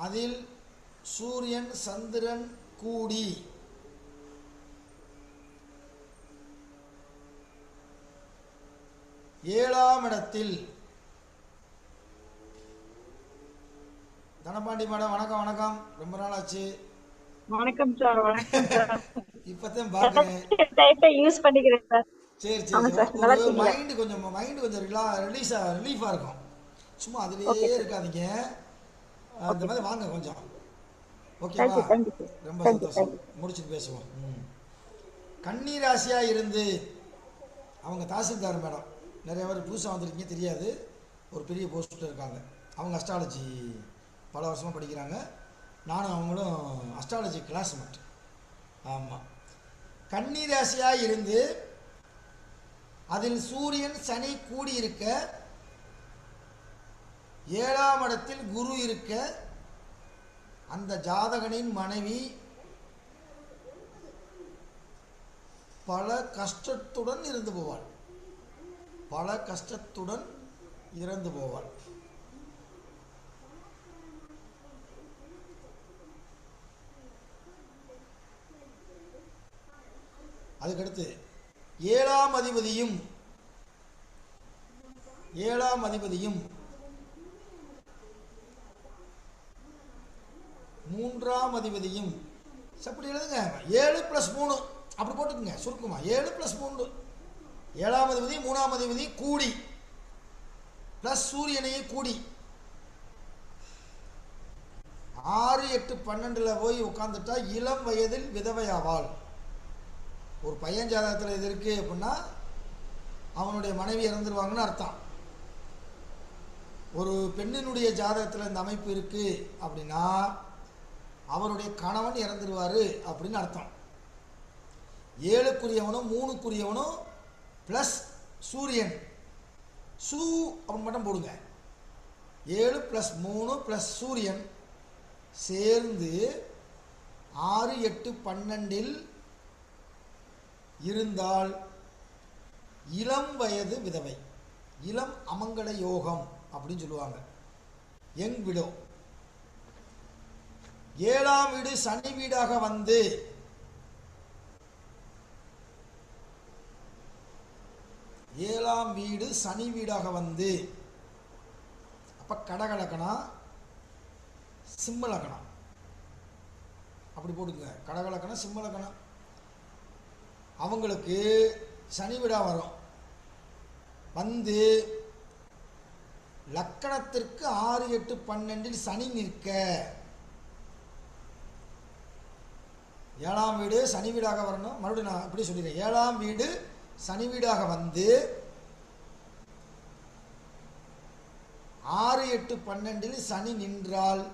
அதில் சூரியன் சந்திரன் கூடி ஏழாம் இடத்தில். தனபாண்டி மேடம் வணக்கம். வணக்கம், ரொம்ப நாள் ஆச்சு. வணக்கம் சார். வணக்கம் சார். இப்பதான் பாக்குறேன். யூஸ் பண்ணிக்கிறேன் சார். சரி சரி, மைண்ட் கொஞ்சம் ரிலீஃபா இருக்கும். சும்மா அதுலயே இருக்காதீங்க, அந்த மாதிரி வாங்க கொஞ்சம். ஓகேவா? ரொம்ப சந்தோஷம். முடிச்சுட்டு பேசுவோம். கன்னி ராசியா இருந்து அவங்க தாசில்தார் மேடம், நிறைய பேர் புதுசாக வந்திருக்கீங்க தெரியாது, ஒரு பெரிய போஸ்ட்டில் இருக்காங்க. அவங்க அஸ்ட்ராலஜி பல வருஷமாக படிக்கிறாங்க. நானும் அவங்களும் அஸ்ட்ராலஜி கிளாஸ்மேட். ஆமாம். கன்னி ராசியாக இருந்து அதில் சூரியன் சனி கூடியிருக்க, ஏழாம் இடத்தில் குரு இருக்க, அந்த ஜாதகனின் மனைவி பல கஷ்டத்துடன் இறந்து போவாள். பல கஷ்டத்துடன் இறந்து போவாள். அதுக்கடுத்து ஏழாம் அதிபதியும் மூன்றாம் அதிபதியும் அப்படி எழுதுங்க. 7+3 அப்படி போட்டுக்குங்க சுருக்குமா. 7+3 ஏழாம் அதிபதி மூணாம் அதிபதி கூடி பிளஸ் சூரியனையே கூடி 6, 8, 12 போய் உட்காந்துட்டா இளம் வயதில் விதவையாவாள். ஒரு பையன் ஜாதகத்தில் இது இருக்கு அப்படின்னா அவனுடைய மனைவி இறந்துருவாங்கன்னு அர்த்தம். ஒரு பெண்ணினுடைய ஜாதகத்தில் இந்த அமைப்பு இருக்கு அப்படின்னா அவருடைய கணவன் இறந்துருவாரு அப்படின்னு அர்த்தம். 7க்குரியவனும் 3க்குரியவனும் ப்ளஸ் சூரியன் அப்படின்னு மட்டும் போடுங்க. 7+3 + சூரியன் சேர்ந்து 6, 8, 12 இருந்தால் இளம் வயது விதவை, இளம் அமங்கல யோகம் அப்படின்னு சொல்லுவாங்க. Young widow. 7ஆம் வீடு சனி வீடாக வந்து 7ஆம் வீடு சனி வீடாக வந்து அப்ப கடகலக்கணம் சிம்மலக்கணம் அப்படி போட்டுங்க. கடகலக்கணம் சிம்மலக்கணம் அவங்களுக்கு சனி வீடா வரும். வந்து லக்கணத்திற்கு 6, 8, 12 சனி நிற்க 7ஆம் வீடு சனி வீடாக வரணும். மறுபடியும் நான் இப்படி சொல்லிடுறேன். 7ஆம் வீடு சனி வீடாக வந்து 6, 8, 12 சனி நின்றால்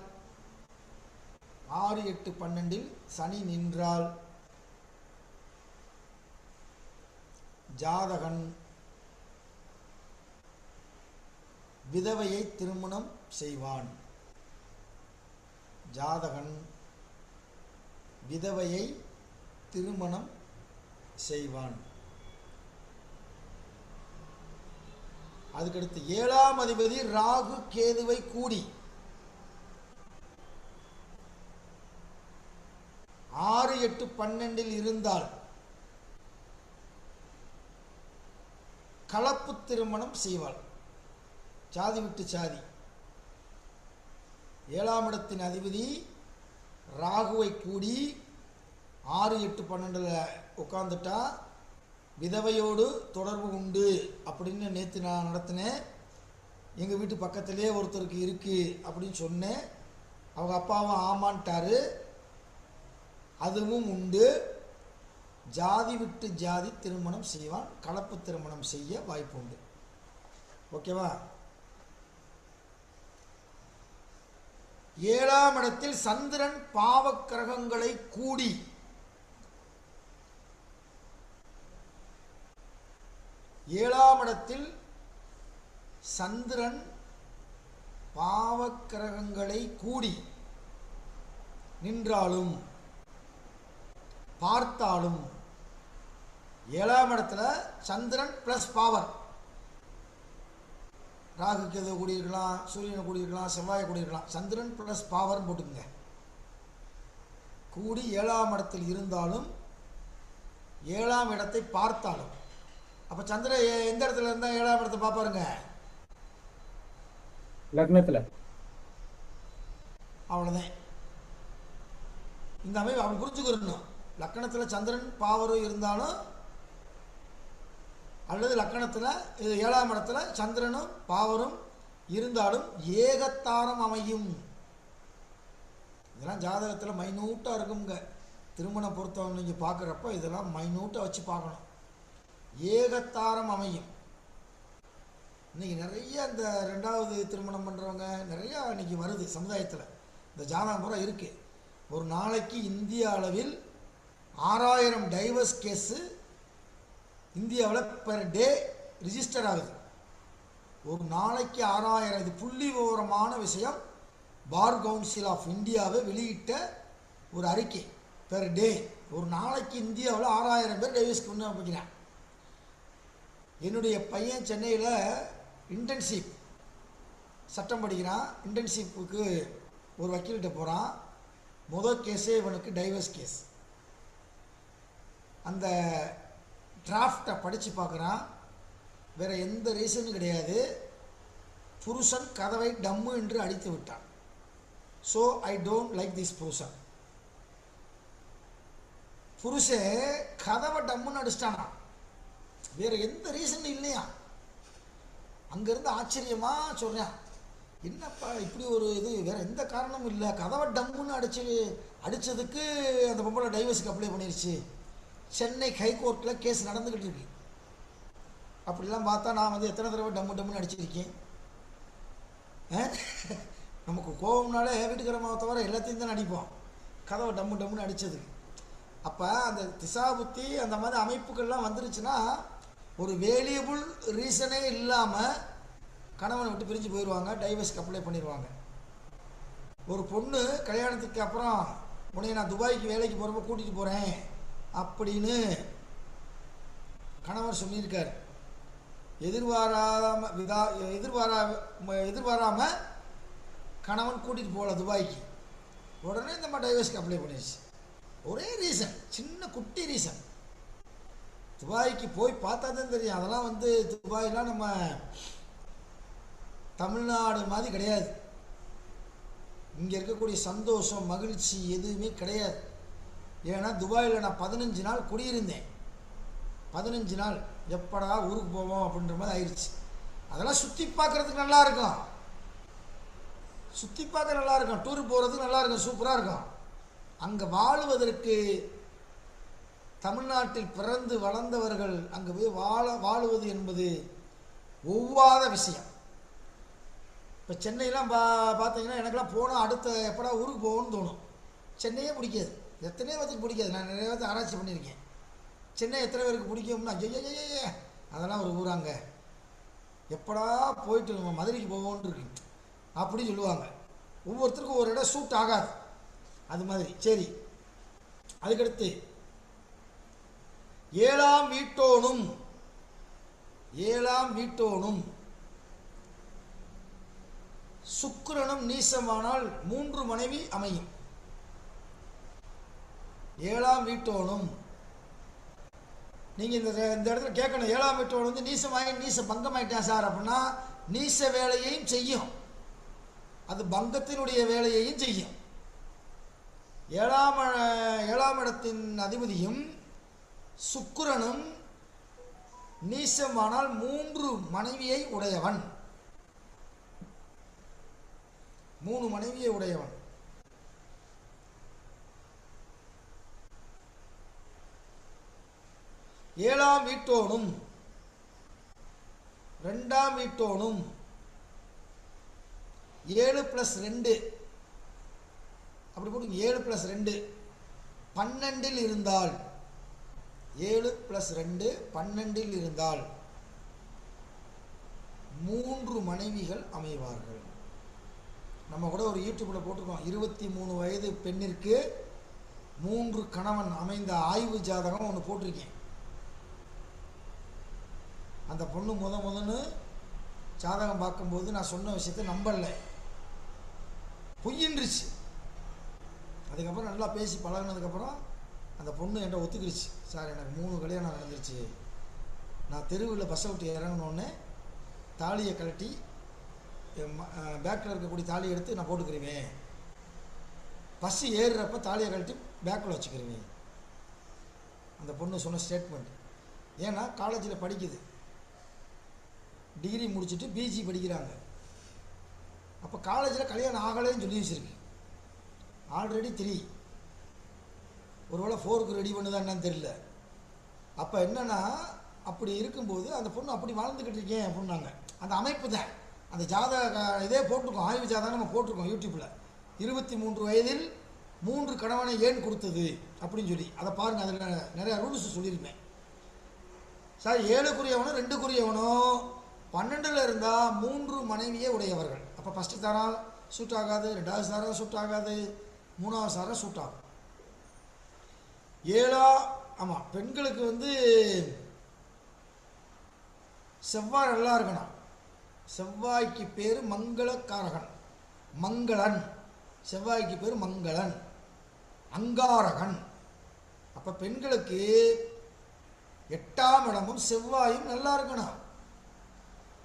6, 8, 12 சனி நின்றால் ஜாதகன் விதவையை திருமணம் செய்வான். ஜாதகன் விதவையை திருமணம் செய்வான். அதுக்கடுத்து 7ஆம் அதிபதி ராகு கேதுவை கூடி 6, 8, 12 இருந்தால் கலப்பு திருமணம் செய்வாள். சாதி விட்டு சாதி. 7ஆம் இடத்தின் அதிபதி ராகுவை கூடி 6, 8, 12 உட்காந்துட்டா விதவையோடு தொடர்பு உண்டு அப்படின்னு நேற்று நான் நடத்தினேன். எங்கள் வீட்டு பக்கத்திலே ஒருத்தருக்கு இருக்கு அப்படின்னு சொன்னேன். அவங்க அப்பாவும் ஆமான்ட்டாரு. அதுவும் உண்டு. ஜாதி விட்டு ஜாதி திருமணம் செய்வான். கலப்பு திருமணம் செய்ய வாய்ப்பு உண்டு. ஓகேவா? 7ஆம் இடத்தில் சந்திரன் பாவக்கிரகங்களை கூடி 7ஆம் இடத்தில் சந்திரன் பாவக்கிரகங்களை கூடி நின்றாலும் பார்த்தாலும் 7ஆம் இடத்துல சந்திரன் பிளஸ் பவர். ராகு கேது கூடியிருக்கலாம், சூரியனை கூடியிருக்கலாம், செவ்வாயை கூடியிருக்கலாம். சந்திரன் பிளஸ் பவர் போட்டுங்க. கூடி 7ஆம் இடத்தில் இருந்தாலும் 7ஆம் இடத்தை பார்த்தாலும். அப்ப சந்திரன் எந்த இடத்துல இருந்தா 7ஆம் இடத்தை பார்ப்பாருங்க? லக்னத்துல. அவ்வளவுதான். இந்த அமைப்பு அப்படி புரிஞ்சுக்கணும். லக்கணத்தில் சந்திரன் பாவரும் இருந்தாலும் அல்லது லக்கணத்தில் 7ஆம் இடத்துல சந்திரனும் பாவரும் இருந்தாலும் ஏகத்தாரம் அமையும். இதெல்லாம் ஜாதகத்தில் மைனூட்டாக இருக்குங்க. திருமணம் பொறுத்தவங்க நீங்கள் பார்க்குறப்ப இதெல்லாம் மைனூட்டாக வச்சு பார்க்கணும். ஏகத்தாரம் அமையும். இன்றைக்கி நிறைய இந்த 2வது திருமணம் பண்ணுறவங்க நிறையா இன்றைக்கி வருது சமுதாயத்தில். இந்த ஜாதகம் பூரா இருக்குது. ஒரு நாளைக்கு இந்திய அளவில் 6000 டைவர்ஸ் கேஸு இந்தியாவில் பெர் டே ரிஜிஸ்டர் ஆகுது. ஒரு நாளைக்கு 6000. இது புள்ளி விவரமான விஷயம். பார் கவுன்சில் ஆஃப் இந்தியாவை வெளியிட்ட ஒரு அறிக்கை. பெர் டே ஒரு நாளைக்கு இந்தியாவில் 6000 பேர் டைவர்ஸ்க்கு வந்து வைக்கிறான். என்னுடைய பையன் சென்னையில் இன்டர்ன்ஷிப் சட்டம் படிக்கிறான். இன்டர்ன்ஷிப்புக்கு ஒரு வக்கீல்கிட்ட போகிறான். முதல் கேஸே இவனுக்கு டைவர்ஸ் கேஸ். அந்த டிராஃப்டை படித்து பார்க்குறான். வேறு எந்த ரீசனும் கிடையாது. புருஷன் கதவை டம்மு என்று அடித்து விட்டான். So I don't like this புருஷன். புருஷன் கதவை டம்முன்னு அடிச்சிட்டானா, வேறு எந்த ரீசனும் இல்லையா. அங்கேருந்து ஆச்சரியமாக சொல்கிறேன், என்னப்பா இப்படி ஒரு இது, வேறு எந்த காரணமும் இல்லை, கதவை டம்முன்னு அடித்ததுக்கு அந்த பொம்பளை டைவர்ஸுக்கு அப்ளை பண்ணிருச்சு. சென்னை ஹைகோர்ட்டில் கேஸ் நடந்துக்கிட்டு இருக்கு. அப்படிலாம் பார்த்தா நான் வந்து எத்தனை தடவை டம்முன்னு அடிச்சிருக்கேன். நமக்கு கோபம்னாலே வீட்டுக்காரமாக தவிர எல்லாத்தையும் தான் அடிப்போம், கதவை டம்முன்னு அடித்ததுக்கு. அப்போ அந்த திசா புத்தி அந்த மாதிரி அமைப்புகள்லாம் வந்துருச்சுன்னா ஒரு வேலியபிள் ரீசனே இல்லாமல் கணவனை விட்டு பிரிஞ்சு போயிடுவாங்க, டைவர்ஸ்க்கு அப்ளை பண்ணிடுவாங்க. ஒரு பொண்ணு கல்யாணத்துக்கு அப்புறம் உன்னை நான் துபாய்க்கு வேலைக்கு போகிறப்ப கூட்டிகிட்டு போகிறேன் அப்படின்னு கணவர் சொல்லியிருக்கார். எதிர்பாராமல் கணவன் கூட்டிகிட்டு போகல துபாய்க்கு. உடனே இந்த மாதிரி டைவர்ஸ்க்கு அப்ளை பண்ணிடுச்சு. ஒரே ரீசன், சின்ன குட்டி ரீசன். துபாய்க்கு போய் பார்த்தா தான் தெரியும். அதெல்லாம் வந்து துபாயெலாம் நம்ம தமிழ்நாடு மாதிரி கிடையாது. இங்கே இருக்கக்கூடிய சந்தோஷம் மகிழ்ச்சி எதுவுமே கிடையாது. ஏன்னா துபாயில் நான் 15 நாள் குடியிருந்தேன். 15 நாள் எப்படா ஊருக்கு போவோம் அப்படின்ற மாதிரி ஆயிடுச்சு. அதெல்லாம் சுற்றி பார்க்குறதுக்கு நல்லா இருக்கும், சுற்றி பார்க்க நல்லா இருக்கும், டூர் போகிறதுக்கு நல்லா இருக்கும், சூப்பராக இருக்கும். அங்கே வாழுவதற்கு தமிழ்நாட்டில் பிறந்து வளர்ந்தவர்கள் அங்கே போய் வாழுவது என்பது ஒவ்வாத விஷயம். இப்போ சென்னையெல்லாம் பார்த்தீங்கன்னா எனக்கெல்லாம் போனால் அடுத்த எப்படா ஊருக்கு போகணும்னு தோணும். சென்னையே பிடிக்காது, எத்தனையோ பேருக்கு பிடிக்காது. நான் நிறைய பேர்த்து ஆராய்ச்சி பண்ணியிருக்கேன். சென்னை எத்தனை பேருக்கு பிடிக்கும்னா ஐயோ அதெல்லாம் ஒரு ஊராங்க, எப்படா போயிட்டு நம்ம மதுரைக்கு போவோன்னு இருக்கு அப்படின்னு சொல்லுவாங்க. ஒவ்வொருத்தருக்கும் ஒரு இடம் சூட் ஆகாது, அது மாதிரி. சரி, அதுக்கடுத்து 7ஆம் வீட்டோனும் சுக்கிரனும் நீசமானால் 3 மனைவி அமையும். 7ஆம் வீட்டோனும் நீங்கள் இந்த இடத்துல கேட்கணும், 7ஆம் வீட்டோன் வந்து நீச பங்கமாயிட்டான் சார் அப்படின்னா நீச வேலையையும் செய்யும், அது பங்கத்தினுடைய வேலையையும் செய்யும். 7ஆம் இடத்தின் அதிபதியும் சுக்கிரனும் நீசமானால் 3 மனைவியை உடையவன். 3 மனைவியை உடையவன். ஏழாம் வீட்டோனும் 2ஆம் வீட்டோனும் 7+2 அப்படி போட்டு 7+2 12 இருந்தால், 7+2 12 இருந்தால் 3 மனைவிகள் அமைவார்கள். நம்ம கூட ஒரு யூடியூப்ல போட்டிருக்கோம், 23 வயது பெண்ணிற்கு 3 கணவன் அமைந்த ஆய்வு ஜாதகம் ஒன்று போட்டிருக்கேன். அந்த பொண்ணு முதன்னு ஜாதகம் பார்க்கும்போது நான் சொன்ன விஷயத்தை நம்பலை, பொய்யின்றுச்சு. அதுக்கப்புறம் நல்லா பேசி பழகினதுக்கப்புறம் அந்த பொண்ணு என்கிட்ட ஒத்துக்கிடுச்சு, சார் எனக்கு 3 கல்யாணம் நடந்துருச்சு, நான் தெருவில் பஸ்ஸை விட்டு இறங்கினோடனே தாலியை கழட்டி பேக்கில் இருக்கக்கூடிய தாலியை எடுத்து நான் போட்டுக்கிருவேன், பஸ்ஸு ஏறுறப்ப தாலியை கழட்டி பேக்கில் வச்சுக்கிருவேன். அந்த பொண்ணு சொன்ன ஸ்டேட்மெண்ட். ஏன்னா காலேஜில் படிக்குது, டிகிரி முடிச்சுட்டு பிஜி படிக்கிறாங்க. அப்போ காலேஜில் கல்யாணம் ஆகலைன்னு சொல்லி வச்சுருக்கு, ஆல்ரெடி 3, ஒருவேளை 4க்கு ரெடி பண்ணுதா என்னன்னு தெரியல. அப்போ என்னென்னா அப்படி இருக்கும்போது அந்த பொண்ணு அப்படி வாழ்ந்துக்கிட்டு இருக்கேன் அப்படின்னாங்க. அந்த அமைப்பு தான் அந்த ஜாதக இதே போட்டிருக்கோம், ஆய்வு ஜாதகம் நம்ம போட்டிருக்கோம் யூடியூப்பில். 23 வயதில் 3 கணவனை ஏன் கொடுத்தது அப்படின்னு சொல்லி அதை பாருங்கள். அதில் நிறையா ரூல்ஸ் சொல்லியிருப்பேன். சார் 7க்குரியவனும் 2க்குரியவனும் 12ல் இருந்தால் 3 மனைவியே உடையவர்கள். அப்போ ஃபஸ்ட்டு தாரம் சூட் ஆகாது, 2வது தாரம் சூட் ஆகாது, 3வது தாரம் சூட் ஆகும். ஆமாம், பெண்களுக்கு வந்து செவ்வாய் நல்லா இருக்கணும். செவ்வாய்க்கு பேர் மங்களக்காரகன், மங்களன். செவ்வாய்க்கு பேர் மங்களன், அங்காரகன். அப்போ பெண்களுக்கு 8ஆம் இடமும் செவ்வாயும் நல்லா இருக்கணும்.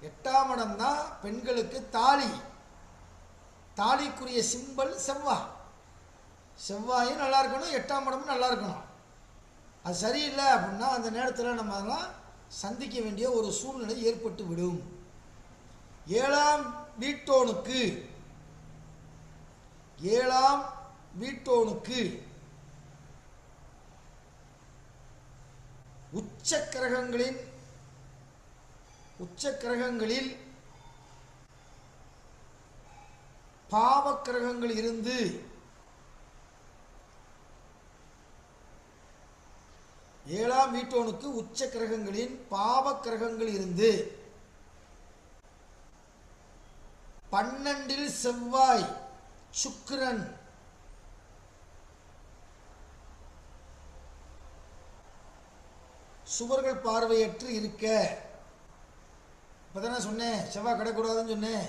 8ஆம் இடம் தான் பெண்களுக்கு தாலிக்குரிய சிம்பல் செவ்வாய். செவ்வாயும் நல்லா இருக்கணும், 8ஆம் இடமும் நல்லா இருக்கணும். அது சரியில்லை அப்படின்னா அந்த நேரத்தில் நம்ம அதெல்லாம் சந்திக்க வேண்டிய ஒரு சூழ்நிலை ஏற்பட்டு விடும். 7ஆம் வீட்டோனுக்கு உச்சக்கிரகங்களில் பாவக்கிரகங்கள் இருந்து ஏழாம் வீட்டோனுக்கு உச்ச கிரகங்களின் பாவ கிரகங்கள் இருந்து 12 செவ்வாய் சுக்கிரன் சுவர்கள் பார்வையற்று இருக்க. இப்பதானே சொன்னேன் செவ்வாய் கிடக்கூடாதுன்னு சொன்னேன்.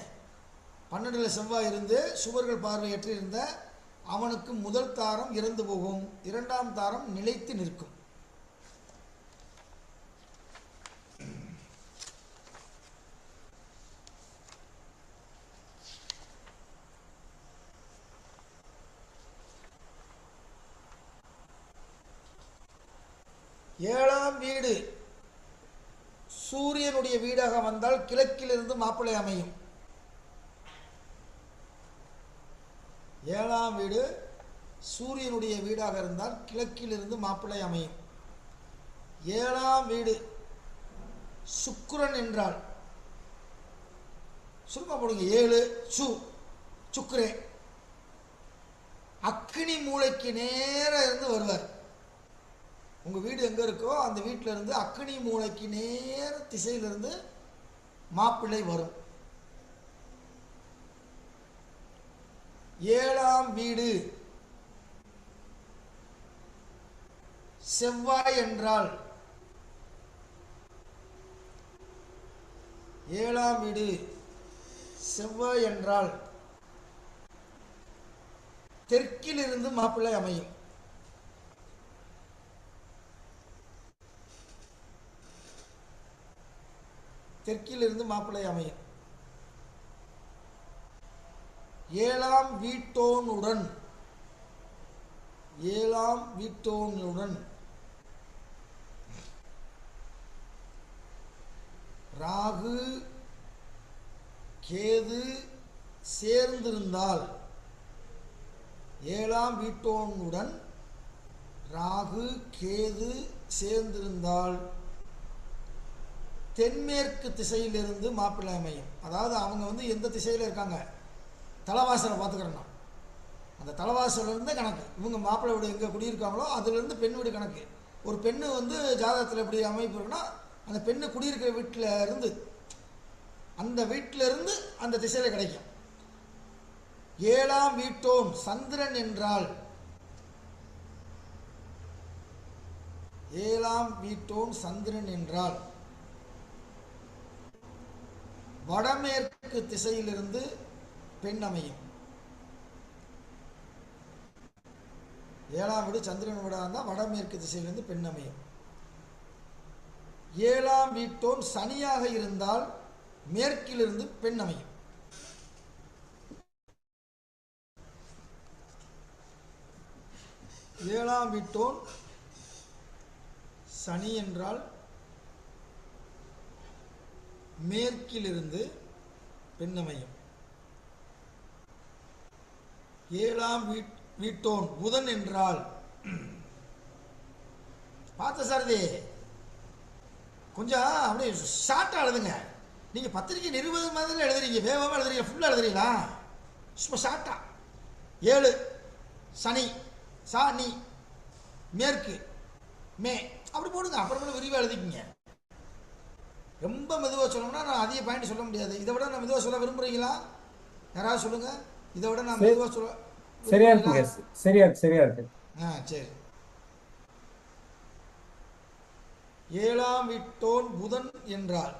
12 செவ்வாய் இருந்து சுவர்கள் பார்வையற்று இருந்த அவனுக்கு முதல் தாரம் இறந்து போகும், 2ஆம் தாரம் நிலைத்து நிற்கும். ஏழாம் வீடு சூரியனுடைய வீடாக வந்தால் கிழக்கிலிருந்து மாப்பிள்ளை அமையும். 7ஆம் வீடு சூரியனுடைய வீடாக இருந்தால் கிழக்கிலிருந்து மாப்பிள்ளை அமையும். 7ஆம் வீடு சுக்கிரன் என்றால் சுருமா போடுங்க 7 சுக்கிரே அக்னி மூலைக்கு நேர இருந்து வருவார். உங்க வீடு எங்க இருக்கோ அந்த வீட்டில இருந்து அக்னி மூலைக்கு நேர திசையிலிருந்து மாப்பிள்ளை வரும். 7ஆம் வீடு செவ்வாய் என்றால் 7ஆம் வீடு செவ்வாய் என்றால் தெற்கில் இருந்து மாப்பிள்ளை அமையும். தெற்கில் இருந்து மாப்பிள்ளை அமையும். 7ஆம் வீட்டோனுடன் ராகு கேது சேர்ந்திருந்தால் 7ஆம் வீட்டோனுடன் ராகு கேது சேர்ந்திருந்தால் தென்மேற்கு திசையிலிருந்து மாப்பிள்ளை அமையும். அதாவது அவங்க எந்த திசையில் இருக்காங்க, தலைவாசலை பார்த்துக்கிறோம். அந்த தலைவாசலிருந்து கணக்கு இவங்க மாப்பிள்ளை வீடு எங்கே குடியிருக்காங்களோ அதுலேருந்து பெண் வீடு கணக்கு. ஒரு பெண்ணு ஜாதகத்தில் எப்படி அமைப்பு இருக்குன்னா அந்த பெண்ணு குடியிருக்கிற வீட்டில் இருந்து அந்த வீட்டிலிருந்து அந்த திசையில் கிடைக்கும். 7ஆம் வீட்டோன் சந்திரன் என்றால் 7ஆம் வீட்டோன் சந்திரன் என்றால் வடமேற்கு திசையிலிருந்து பெண் அமையும். 7ஆம் வீடு சந்திரன் வீடாக இருந்தால் வடமேற்கு திசையிலிருந்து பெண் அமையும். 7ஆம் வீட்டோன் சனியாக இருந்தால் மேற்கிலிருந்து பெண் அமையும். ஏழாம் வீட்டோன் சனி என்றால் மேற்கிலிருந்து பெண் அமையும். 7ஆம் வீட்டோன் புதன் என்றால் பார்த்த சாரதி கொஞ்சம் அப்படியே ஷார்ட்டாக எழுதுங்க. நீங்கள் பத்திரிக்கை 20 மாதிரி எழுதுறீங்க, வேகமாக எழுதுறீங்க, ஃபுல்லாக எழுதுறீங்களா? சும்மா ஷார்ட்டா 7 சனி சாணி மேற்கு மே அப்படி போடுங்க. அப்புறமேல விரிவாக எழுதிக்கிங்க. ரொம்ப மெதுவாக சொல்லணும்னா நான் அதிக பாயிண்ட் சொல்ல முடியாது. இதை விட நான் மெதுவாக சொல்ல விரும்புகிறீங்களா? யாராவது சொல்லுங்க. இதை விட நான் மெதுவாக சொல்ல சரியா இருக்கு. சரியா இருக்கு. சரி. ஏழாம் வீட்டோன் புதன் என்றால்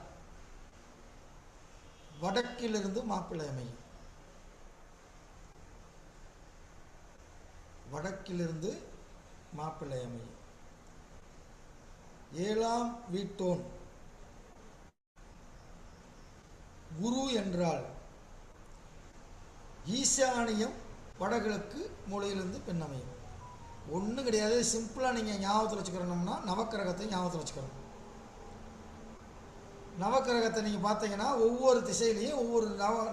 வடக்கிலிருந்து மாப்பிள்ளை அமையும். வடக்கிலிருந்து மாப்பிள்ளை அமையும். ஏழாம் வீட்டோன் குரு என்றால் ஈசானியம் வடகிழக்கு மூலையிலிருந்து பெண் அமையும். ஒன்றும் கிடையாது. சிம்பிளாக நீங்கள் ஞாபகத்தில் வச்சுக்கிறோம்னா நவக்கிரகத்தை ஞாபகத்தில் வச்சுக்கிறோம். நவக்கிரகத்தை நீங்கள் பார்த்தீங்கன்னா ஒவ்வொரு திசையிலையும் ஒவ்வொரு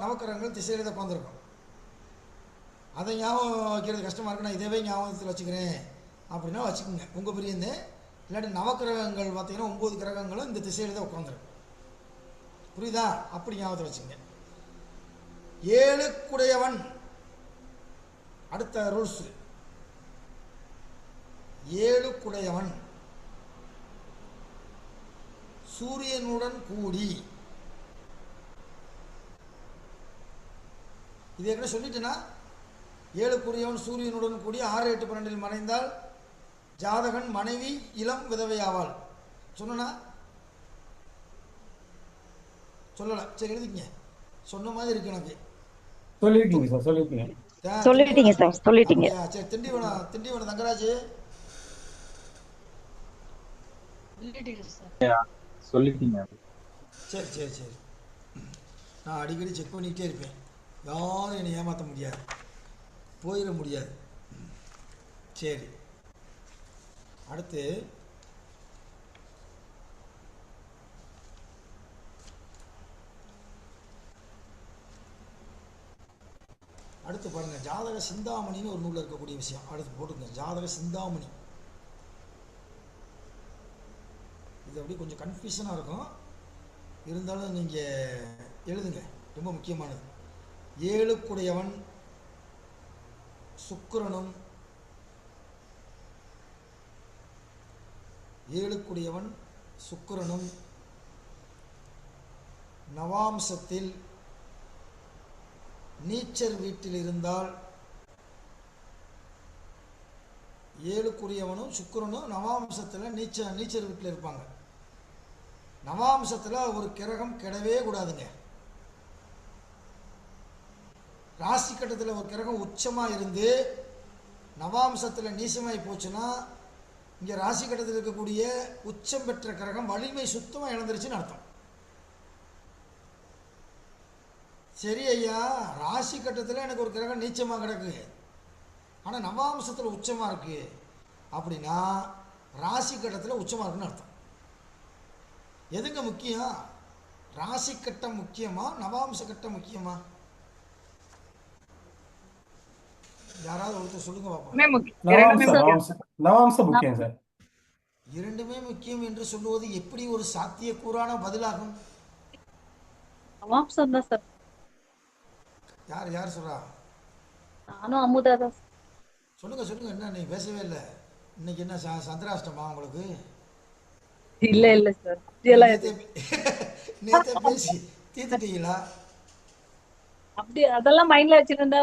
நவக்கிரகங்கள் திசையில தான் உட்காந்துருக்கும். அதை ஞாபகம் வைக்கிறது கஷ்டமாக இருக்கு. நான் இதவே ஞாபகத்தில் வச்சுக்கிறேன் அப்படின்னா வச்சுக்கோங்க, உங்கள் பிரியந்தே. இல்லாட்டி நவக்கிரகங்கள் பார்த்தீங்கன்னா 9 கிரகங்களும் இந்த திசையில தான் உட்காந்துருக்கும். புரியுதா? அப்படி ஞாபகத்தில் வச்சுங்க. 7க்குடையவன் அடுத்த ரூல்ஸ். 7க்குடையவன் சூரியனுடன் கூடி, இது ஏற்கனவே சொல்லிட்டேன்னா, 7க்குரியவன் சூரியனுடன் கூடி 6, 8, 12 மறைந்தால் ஜாதகன் மனைவி இளம் விதவை ஆவாள். சொன்னா சொல்லலை? சரி எழுதிக்கங்க. சொன்ன மாதிரி இருக்கு எனக்கு. சொல்லிருக்கீங்க சார், சொல்லிருக்கீங்க. சொல்லிட்டீங்க சார், சொல்லிட்டீங்க. சரி, திண்டிவனம் தங்கராஜ் சொல்லிட்டீங்க. சரி சரி சரி, நான் அடிக்கடி செக் பண்ணிக்கிட்டே இருப்பேன். யாரும் என்னை ஏமாற்ற முடியாது, போயிட முடியாது. சரி, அடுத்து பாருங்க, ஜாதக சிந்தாமணின்னு ஒரு நூலில் இருக்கக்கூடிய விஷயம். அடுத்து போட்டுங்க, ஜாதக சிந்தாமணி. இது அப்படி கொஞ்சம் கன்ஃபியூஷனாக இருக்கும், இருந்தாலும் நீங்கள் எழுதுங்க, ரொம்ப முக்கியமானது. 7க்குடையவன் சுக்கிரனும் 7க்குடையவன் சுக்கிரனும் நவாம்சத்தில் நீச்சர் வீட்டில் இருந்தால், 7க்குரியவனும் சுக்கிரனும் நவாம்சத்தில் நீச்சர் வீட்டில் இருப்பாங்க. நவாம்சத்தில் ஒரு கிரகம் கெடவே கூடாதுங்க. ராசி கட்டத்தில் ஒரு கிரகம் உச்சமாக இருந்து நவாம்சத்தில் நீசமாகி போச்சுன்னா, இங்கே ராசி கட்டத்தில் இருக்கக்கூடிய உச்சம் பெற்ற கிரகம் வலிமை சுத்தமாக இழந்துருச்சுன்னு அர்த்தம். சரி ஐயா, ராசி கட்டத்தில் எனக்கு ஒரு கிரகம் நீச்சமாக கிடக்கு, ஆனால் நவாம்சத்தில் உச்சமாக இருக்கு அப்படின்னா ராசி கட்டத்தில் உச்சமாக இருக்குன்னு அர்த்தம். எதுங்க முக்கியம்? ராசி கட்டம் முக்கியமா நவாம்ச கட்டம் முக்கியமா? யாராவது ஒருத்தர் சொல்லுங்க பாப்போம். நவாம்சம் முக்கியம் சார். இரண்டுமே முக்கியம் என்று சொல்லுவது எப்படி ஒரு சாத்தியக்கூறான பதிலாகும்? நவாம்சம் தான் சார். யார் சொல்றா? நானும் அமுதா தான். சொல்லுங்க. என்ன நீ பேசவே இல்லை இன்னைக்கு? என்ன சந்திராஷ்டமா உங்களுக்கு? இல்ல சார், நேத்தே பேசி தீர்த்துட்டீங்களா? அப்படி அதெல்லாம் மைண்ட்ல வச்சிருந்தா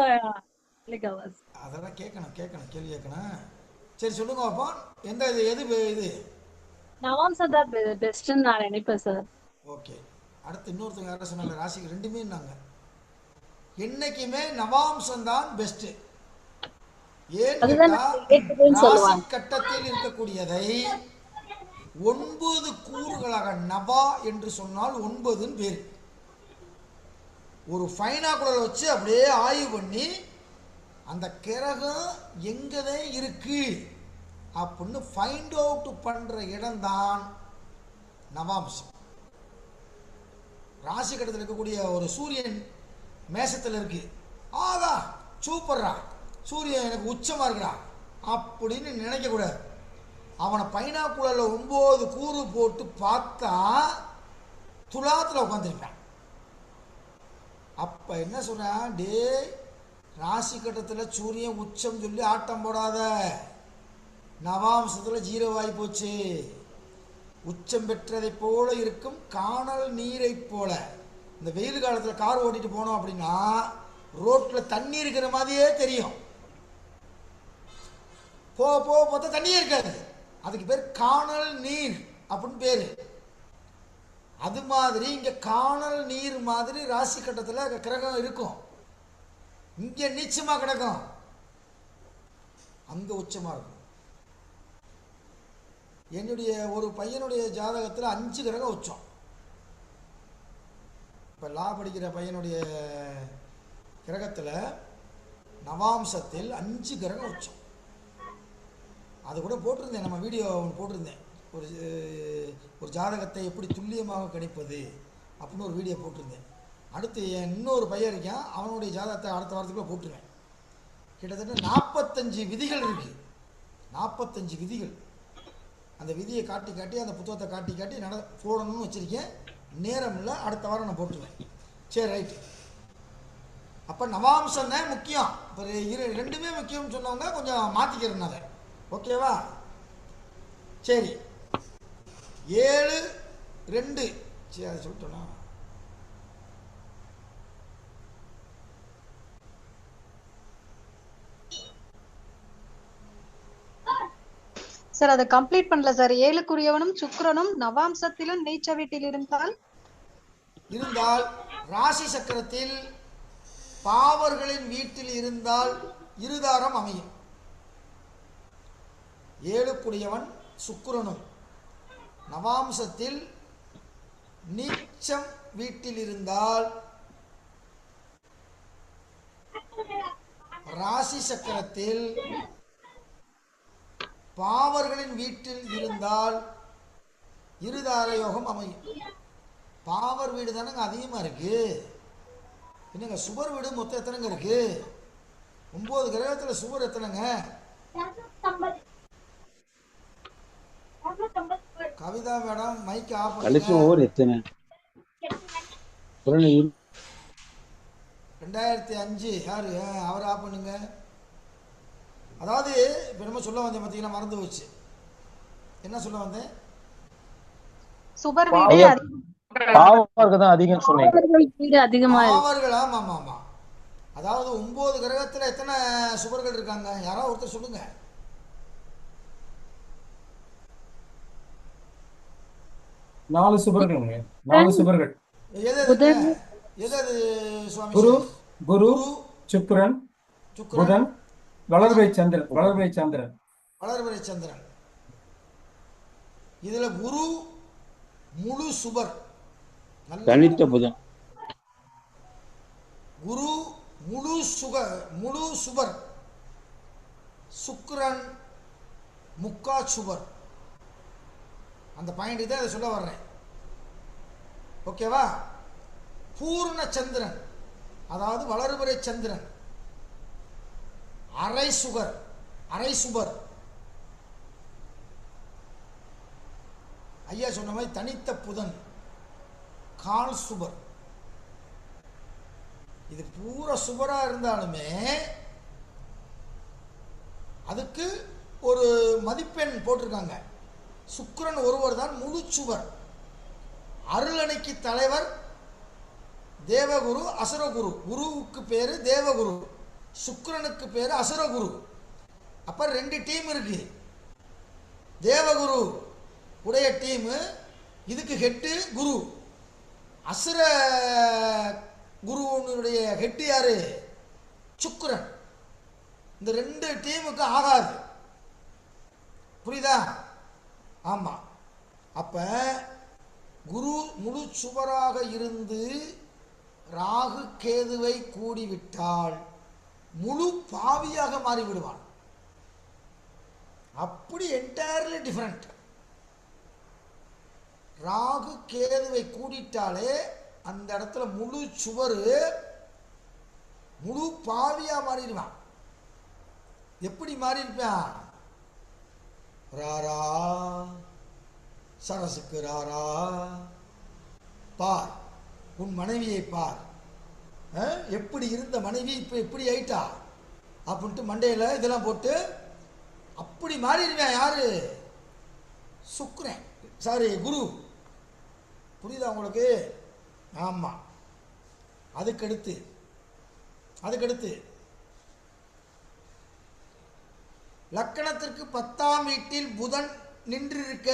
அதெல்லாம் கேட்கணும், கேள்வி கேட்கணும். சரி சொல்லுங்க அப்போ, எந்த எது இது? நவாம்சம் தான் பெஸ்ட்னு நான் நினைப்பேன் சார். ஓகே, அடுத்து இன்னொருத்தங்க யாரும் சொன்னாங்க, ராசிக்கு ரெண்டுமே நாங்க என்னைக்குமே நவாம்சம் தான் பெஸ்ட். ஏன் ராசி கட்டத்தில் இருக்கக்கூடியதை 9 கூறுகளாக நவா என்று சொன்னால் 9 பேர் ஒரு பைனாகுலர் வச்சு அப்படியே ஆய்வு பண்ணி அந்த கிரகம் எங்கதே இருக்கு அப்படின்னு ஃபைண்ட் அவுட் பண்ற இடம்தான் நவாம்சம். ராசி கட்டத்தில் இருக்கக்கூடிய ஒரு சூரியன் மேசத்தில் இருக்கு, ஆதா சூப்பர்ரா, சூரியன் எனக்கு உச்சமா இருக்குடா அப்படின்னு நினைக்க கூடாது. அவனை பைனாக்குலர்ல 9 கூறு போட்டு பார்த்தா துலாத்துல உட்காந்துருப்பான். அப்ப என்ன சொல்றான், டே ராசி கட்டத்தில் சூரியன் உச்சம் சொல்லி ஆட்டம் போடாத, நவாம்சத்தில் 0 ஆகி போச்சு. உச்சம் பெற்றதை போல இருக்கும் காணல் நீரை போல. இந்த வெயில் காலத்தில் கார் ஓட்டிட்டு போனோம் அப்படின்னா ரோட்ல தண்ணி இருக்கிற மாதிரியே தெரியும், போக போக பார்த்தா தண்ணியே இருக்காது. அதுக்கு பேர் காணல் நீர் அப்படின்னு பேரு. அது மாதிரி இங்க காணல் நீர் மாதிரி ராசி கட்டத்தில் கிரகம் இருக்கும். இங்க நீச்சமா கிடக்கும், அங்க உச்சமா இருக்கும். என்னுடைய ஒரு பையனுடைய ஜாதகத்தில் 5 கிரகம் உச்சம். இப்போ லா படிக்கிற பையனுடைய கிரகத்தில் நவாம்சத்தில் 5 கிரகம் உச்சம். அது கூட போட்டிருந்தேன், நம்ம வீடியோ போட்டிருந்தேன். ஒரு ஜாதகத்தை எப்படி துல்லியமாக கணிப்பது அப்படின்னு ஒரு வீடியோ போட்டிருந்தேன். அடுத்து இன்னொரு பையன் இருக்கான், அவனுடைய ஜாதகத்தை அடுத்த வாரத்துக்குள்ளே போட்டுருவேன். கிட்டத்தட்ட 45 விதிகள் இருக்கு. 45 விதிகள். அந்த விதியை காட்டி காட்டி அந்த புத்தகத்தை காட்டி காட்டி போடணும்னு வச்சுருக்கேன். நேரம் இல்லை, அடுத்த வாரம் நான் போட்டுருவேன். சரி, ரைட்டு. அப்போ நவாம்சம் தான் முக்கியம். இப்போ ரெண்டுமே முக்கியம்னு சொன்னவங்க கொஞ்சம் மாற்றிக்கிறேன் அதை. ஓகேவா? சரி, 7 2. சரி, அதை சொல்லிட்டோன்னா சார் அதை கம்ப்ளீட் பண்ணல சார். 7க்குரியவனும் சுக்கிரனும் நவாம்சத்திலும் நீச்ச வீட்டில் இருந்தால் ராசி சக்கரத்தில் பாவர்களின் வீட்டில் இருந்தால் இருதாரம் அமையும். 7க்குரியவன் சுக்கிரனும் நவாம்சத்தில் நீச்சம் வீட்டில் இருந்தால் ராசி சக்கரத்தில் பாவர்களின் வீட்டில் இருந்தால் இருதார யோகம் அமையும். பாவர் வீடு தானங்க அதிகமாக இருக்கு. என்னங்க சுபர் வீடு மொத்தம் எத்தனைங்க இருக்கு? 9 கிரகத்தில் சுபர் எத்தனைங்க? கவிதா மேடம் மைக் ஆஃப் பண்ணுங்க. 2005 யாரு அவர் ஆஃப் பண்ணுங்க. அதாவது இப்போ நம்ம சொல்ல வந்தேன், பார்த்தீங்கன்னா மறந்து போச்சு. என்ன சொல்ல வந்தேன்? சுபர் வீடு அதிகம் சொன்னீங்க. பாவர்கள். ஆமா ஆமா ஆமா. அதாவது 9 கிரகத்தில் எத்தனை சுபர்கள் இருக்காங்க? யாராவது ஒருத்தர் சொல்லுங்க. நாலு சுபர்கள். எது சுவாமி? குரு, சுக்கிரன், புதன், வளர்பிறை சந்திரன். இதுல குரு முழு சுபர். தனித்த புதன். குரு முழு சுபர். சுக்கிரன் முக்கா சுபர். அந்த பாயிண்ட் தான் அதை சொல்ல வர்றேன். ஓகேவா? பூர்ண சந்திரன், அதாவது வளர்பிறை சந்திரன் அரை சுபர். ஐயா சொன்ன மாதிரி தனித்த புதன் கால் சுபர். இது பூரா சுபரா இருந்தாலுமே அதுக்கு ஒரு மதிப்பெண் போட்டிருக்காங்க. சுக்கிரன் ஒருவர் தான் முழு சுவர். அருளணைக்கு தலைவர் தேவகுரு, அசுரகுரு. குருவுக்கு பேரு தேவகுரு, சுக்கிரனுக்கு பேரு அசுரகுரு. அப்ப 2 டீம் இருக்கு. தேவகுரு உடைய டீம், இதுக்கு ஹெட்டு குரு. அசுர குருனுடைய ஹெட்டு யாரு? சுக்கிரன். இந்த 2 டீமுக்கு ஆகாது. புரியுதா? ஆமா. அப்ப குரு முழு சுவராக இருந்து ராகு கேதுவை கூடிவிட்டால் முழு பாவியாக மாறிவிடுவான். அப்படி என்டையர்லி டிஃபரெண்ட். ராகு கேதுவை கூடிட்டாலே அந்த இடத்துல முழு சுவரு முழு பாவியா மாறிடுவான். எப்படி மாறி இருப்பான்? ராரா சரசுக்கு ராரா, பார் உன் மனைவியை பார், எப்படி இருந்த மனைவி இப்போ எப்படி ஆயிட்டா அப்படின்ட்டு மண்டையில் இதெல்லாம் போட்டு அப்படி மாறிடுவேன். யாரு? சுக்கிரன், சாரி குரு. புரியுதா உங்களுக்கு? ஆமாம். அதுக்கடுத்து லக்கணத்திற்கு 10ஆம் வீட்டில் புதன் நின்றிருக்க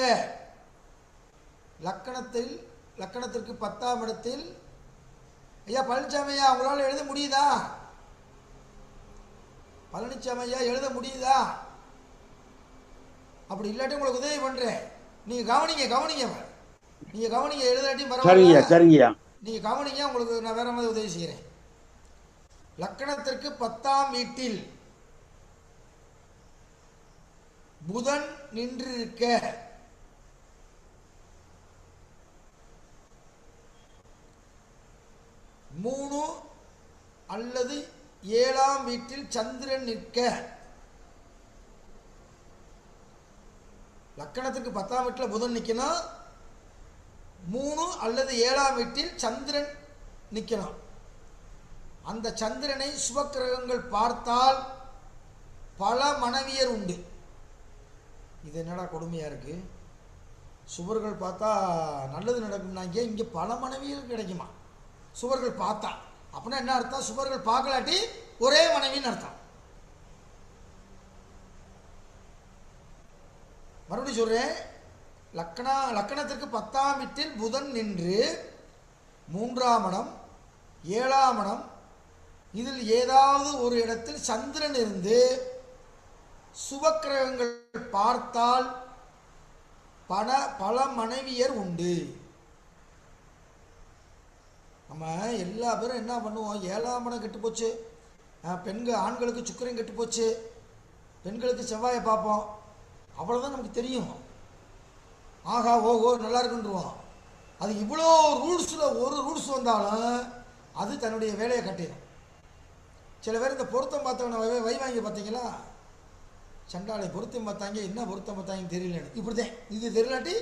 லக்கணத்திற்கு 10ஆம் இடத்தில் ஐயா பழனிசாமி ஐயா உங்களால் எழுத முடியுதா? பழனிசாமி ஐயா எழுத முடியுதா? அப்படி இல்லாட்டி உங்களுக்கு உதவி பண்றேன். நீங்க கவனிங்க நீங்க கவனிங்க, எழுதாட்டியும் பரவாயில்ல. சரிங்கய்யா. நீங்க கவனிங்க, உங்களுக்கு நான் வேற மாதிரி உதவி செய்கிறேன். லக்கணத்திற்கு 10ஆம் வீட்டில் புதன் நின்றிருக்க மூணு அல்லது 7ஆம் வீட்டில் சந்திரன் நிற்க. லக்கணத்துக்கு 10ஆம் வீட்டில் புதன் நிற்கணும், 3 அல்லது 7ஆம் வீட்டில் சந்திரன் நிற்கணும். அந்த சந்திரனை சுபக்கிரகங்கள் பார்த்தால் பல மனைவியர் உண்டு. இது என்னடா கொடுமையா இருக்கு? சுவர்கள் பார்த்தா நல்லது நடக்கும்னாங்க, இங்கே பல மனைவியர் கிடைக்குமா சுவர்கள் பார்த்தா? அப்படின்னா என்ன அர்த்தம்? சுவர்கள் பார்க்கலாட்டி ஒரே மனைவின்னு அர்த்தம். மறுபடியும் சொல்றேன், லக்கணத்திற்கு 10ஆம் வீட்டில் புதன் நின்று 3ஆம் இடம் 7ஆம் இடம் இதில் ஏதாவது ஒரு இடத்தில் சந்திரன் இருந்து சுபக்கிரகங்கள் பார்த்தால் பல மனைவியர் உண்டு. நம்ம எல்லா பேரும் என்ன பண்ணுவோம், 7ஆம் இடம் கெட்டு போச்சு, ஆண்களுக்கு சுக்கிரன் கெட்டு போச்சு, பெண்களுக்கு செவ்வாயை பார்ப்போம், அவ்வளோதான் நமக்கு தெரியும். ஆகா ஓஹோ நல்லா இருக்குன்றுவோம். அது இவ்வளோ ரூல்ஸில் ஒரு ரூல்ஸ் வந்தாலும் அது தன்னுடைய வேலையை கட்டிடும். சில பேர் இந்த பொருத்தம் பார்த்தவனை வாங்கி பார்த்தீங்களா, சண்டாலை பொருத்தம் பார்த்தாங்க, என்ன பொருத்தம் பார்த்தாங்கன்னு தெரியலன்னு இப்படிதான். இது தெரியலாட்டி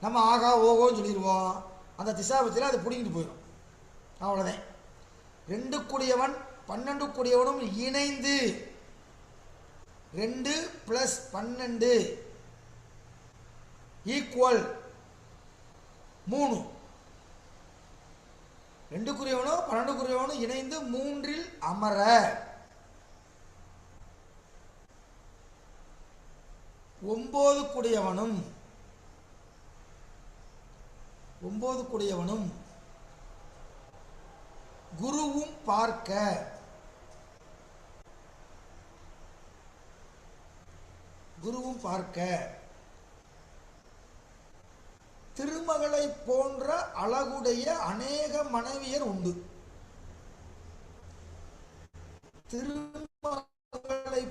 நம்ம ஆகா ஓகோன்னு சொல்லிடுவோம், அந்த திசாபத்தில் அதை பிடிக்கிட்டு போயிடும், அவ்வளோதான். 2 கூடியவன் 12 கூடியவனும் இணைந்து 2 + 12 ஈக்குவல் 3. 2 குறியவனும் 12 குறியவனும் இணைந்து 3இல் அமர. 9 கூடியவனும் குருவும் பார்க்க திருமகளை போன்ற அழகுடைய அநேக மனைவியர் உண்டு. திருமகளை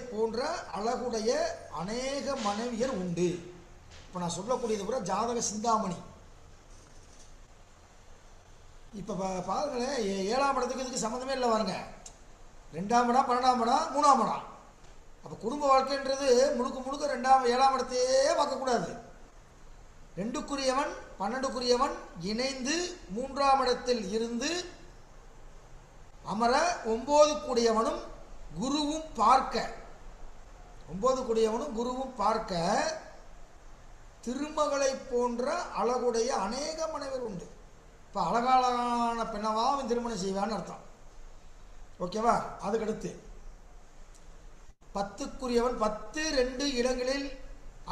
போன்ற அழகுடைய அநேக மனைவியர் உண்டு. இப்ப நான் சொல்லக்கூடியது கூட ஜாதக சிந்தாமணி. இப்ப பாருங்களேன், 7ஆம் இடத்துக்கு இதுக்கு சம்மந்தமே இல்லை பாருங்க. 2ஆம் இடம் 12ஆம் இடம் 3ஆம் இடம். அப்போ குடும்ப வாழ்க்கைன்றது முழுக்க 7ஆம் இடத்தையே பார்க்கக்கூடாது. 2 12 இணைந்து 3ஆம் இடத்தில் இருந்து அமர. 9 குருவும் பார்க்க திருமகளை போன்ற அழகுடைய அநேக மனைவர் உண்டு. இப்போ அழகான பெண்ணவாவும் திருமணம் செய்வான்னு அர்த்தம். ஓகேவா? அதுக்கடுத்து 10 2 இடங்களில்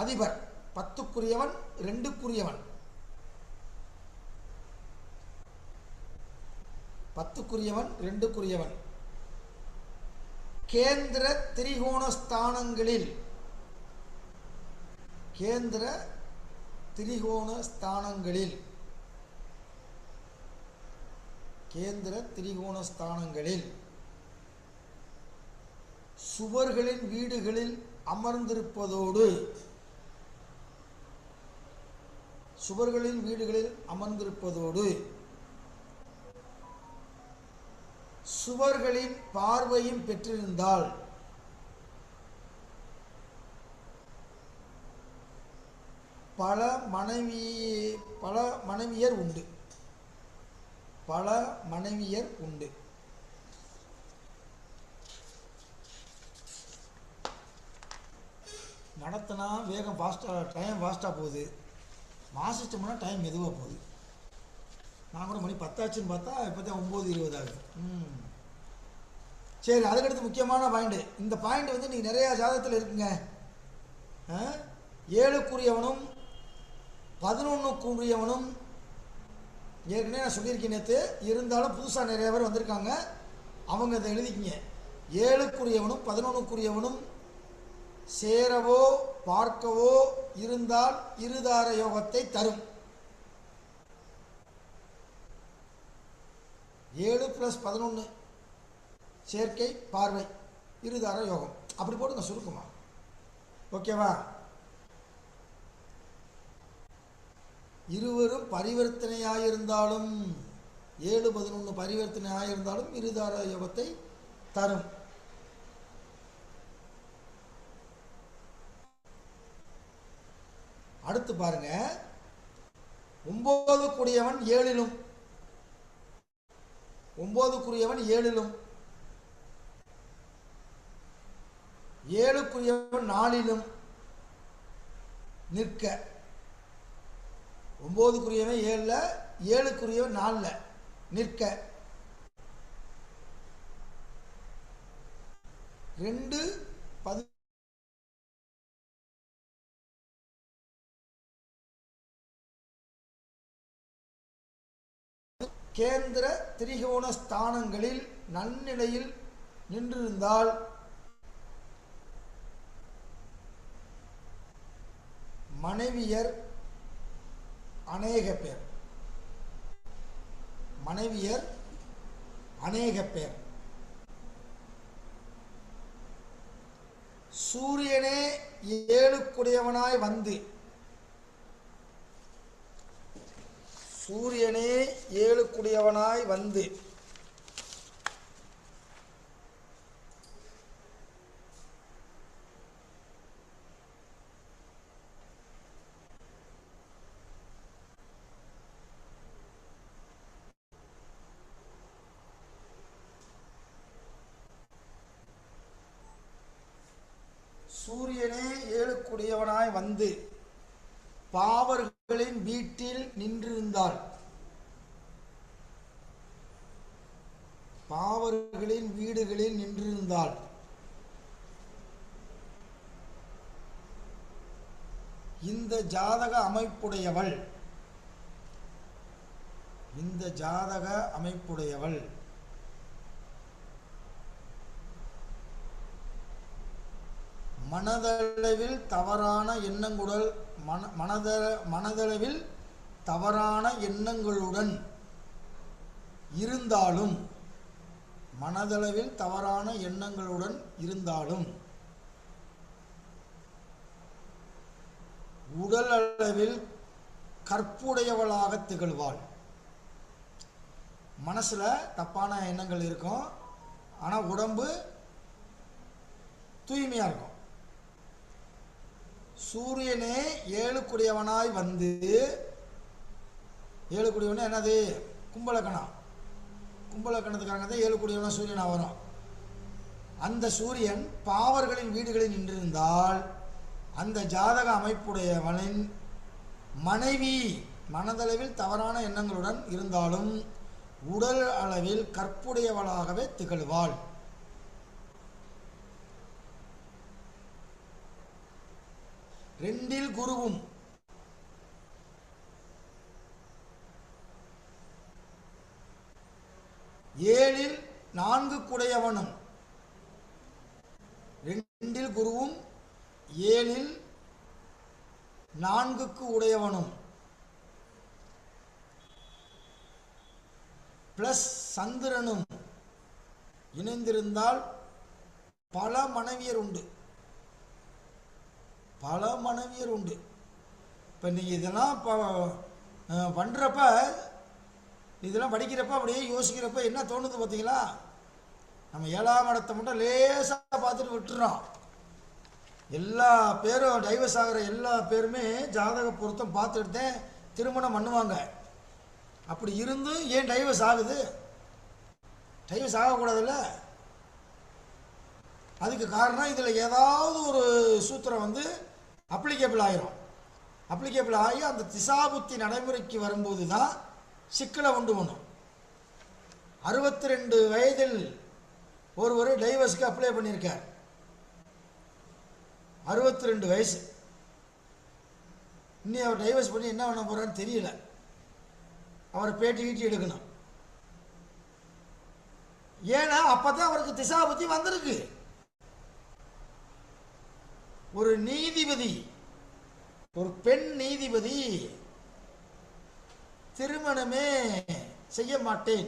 அதிபர். 10 2 10 கேந்திர திரிகோண ஸ்தானங்களில் சுவர்களின் வீடுகளில் அமர்ந்திருப்பதோடு சுவர்களின் பார்வையும் பெற்றிருந்தால் பல மனைவியர் உண்டு. நடத்தினா வேகம் டைம் ஃபாஸ்ட்டாக போகுது, வாசிச்சோம்னா டைம் மெதுவாக போகுது. நான் கூட மணி 10 ஆச்சுன்னு பார்த்தா இப்போ தான் 9:20 ஆகுது. சரி, அதுக்கடுத்து முக்கியமான பாயிண்ட். இந்த பாயிண்ட் வந்து நீங்கள் நிறையா ஜாதகத்தில் இருக்குங்க. 7க்குரியவனும் 11க்குரியவனும் ஏற்கனவே நான் சொல்லியிருக்கேன் நேற்று, இருந்தாலும் புதுசாக நிறைய பேர் வந்திருக்காங்க, அவங்க இதை எழுதிக்கிங்க. 7க்குரியவனும் 11க்குரியவனும் சேரவோ பார்க்கவோ இருந்தால் இருதார யோகத்தை தரும். 7 + 11 சேர்க்கை பார்வை இருதார யோகம். அப்படி போட்டு நான் சுருக்குமா, ஓகேவா? இருவரும் பரிவர்த்தனையாயிருந்தாலும் 7, 11 பரிவர்த்தனையாயிருந்தாலும் இருதார யோகத்தை தரும். அடுத்து பாருங்க, 9க்குரியவன் 7லும் 9க்குரியவன் 7லும் 7க்குரியவன் 4லும் நிற்க. 9க்குரியவன் 7ல் 7க்குரியவன் 4ல் நிற்க. 2 கேந்திர திரிகோண ஸ்தானங்களில் நன்னிலையில் நின்றிருந்தால் மனைவியர் அநேக பேர். மனைவியர் அநேக பேர். சூரியனே 7க்குடையவனாய் வந்து, சூரியனே 7க்குடையவனாய் வந்து சூரியனே 7க்குடையவனாய் வந்து பாவர்களின் வீட்டில் நின்றிருந்தால், பாவர்களின் வீடுகளில் நின்றிருந்தால் இந்த ஜாதக அமைப்புடையவள், இந்த ஜாதக அமைப்புடையவள் மனதளவில் தவறான எண்ணங்களுடன் மனதளவில் தவறான எண்ணங்களுடன் இருந்தாலும், மனதளவில் தவறான எண்ணங்களுடன் இருந்தாலும் உடல் அளவில் கற்புடையவளாக திகழ்வாள். மனசுல தப்பான எண்ணங்கள் இருக்கும், ஆனா உடம்பு தூய்மையா இருக்கும். சூரியனே 7க்குடையவனாய் வந்து, 7க்குடையவன் என்னது? கும்பலக்கணம். கும்பலக்கணத்துக்காக தான் 7க்குடையவனா சூரியனா வரும். அந்த சூரியன் பாவர்களின் வீடுகளில் நின்றிருந்தால் அந்த ஜாதக அமைப்புடையவனின் மனைவி மனதளவில் தவறான எண்ணங்களுடன் இருந்தாலும் உடல் அளவில் கற்புடையவளாகவே திகழ்வாள். ரெண்டில் குருவும் ஏழில் 4க்குடையவனும், 2ல் குருவும் 7ல் 4க்கு உடையவனும் பிளஸ் சந்திரனும் இணைந்திருந்தால் பல மனைவியர் உண்டு. பல மனைவியர் உண்டு. இப்போ நீங்கள் இதெல்லாம் பண்ணுறப்ப, இதெல்லாம் படிக்கிறப்ப அப்படியே யோசிக்கிறப்ப என்ன தோணுது பார்த்தீங்களா? நம்ம 7ஆம் இடத்தை மட்டும் லேசாக பார்த்துட்டு விட்டுறோம். எல்லா பேரும் டைவர்ஸ் ஆகிற எல்லா பேருமே ஜாதக பொருத்தம் பார்த்துட்டு திருமணம் பண்ணுவாங்க. அப்படி இருந்து ஏன் டைவர்ஸ் ஆகுது? டைவர்ஸ் ஆகக்கூடாதுல்ல. அதுக்கு காரணம் இதில் ஏதாவது ஒரு சூத்திரம் வந்து அப்ளிகேபிள் ஆகிரும். அப்ளிகேபிள் ஆகி அந்த திசாபுத்தி நடைமுறைக்கு வரும்போது தான் சிக்கலை உண்டு பண்ணும். 62 வயதில் ஒருவர் டைவர்ஸ்க்கு அப்ளை பண்ணியிருக்கார். 62 வயசு. இன்னும் அவர் டைவர்ஸ் பண்ணி என்ன பண்ண போறான்னு தெரியல. அவரை பேட்டி கீட்டி எடுக்கணும். ஏன்னா அப்பதான் அவருக்கு திசா புத்தி வந்திருக்கு. ஒரு நீதிபதி, ஒரு பெண் நீதிபதி திருமணமே செய்ய மாட்டேன்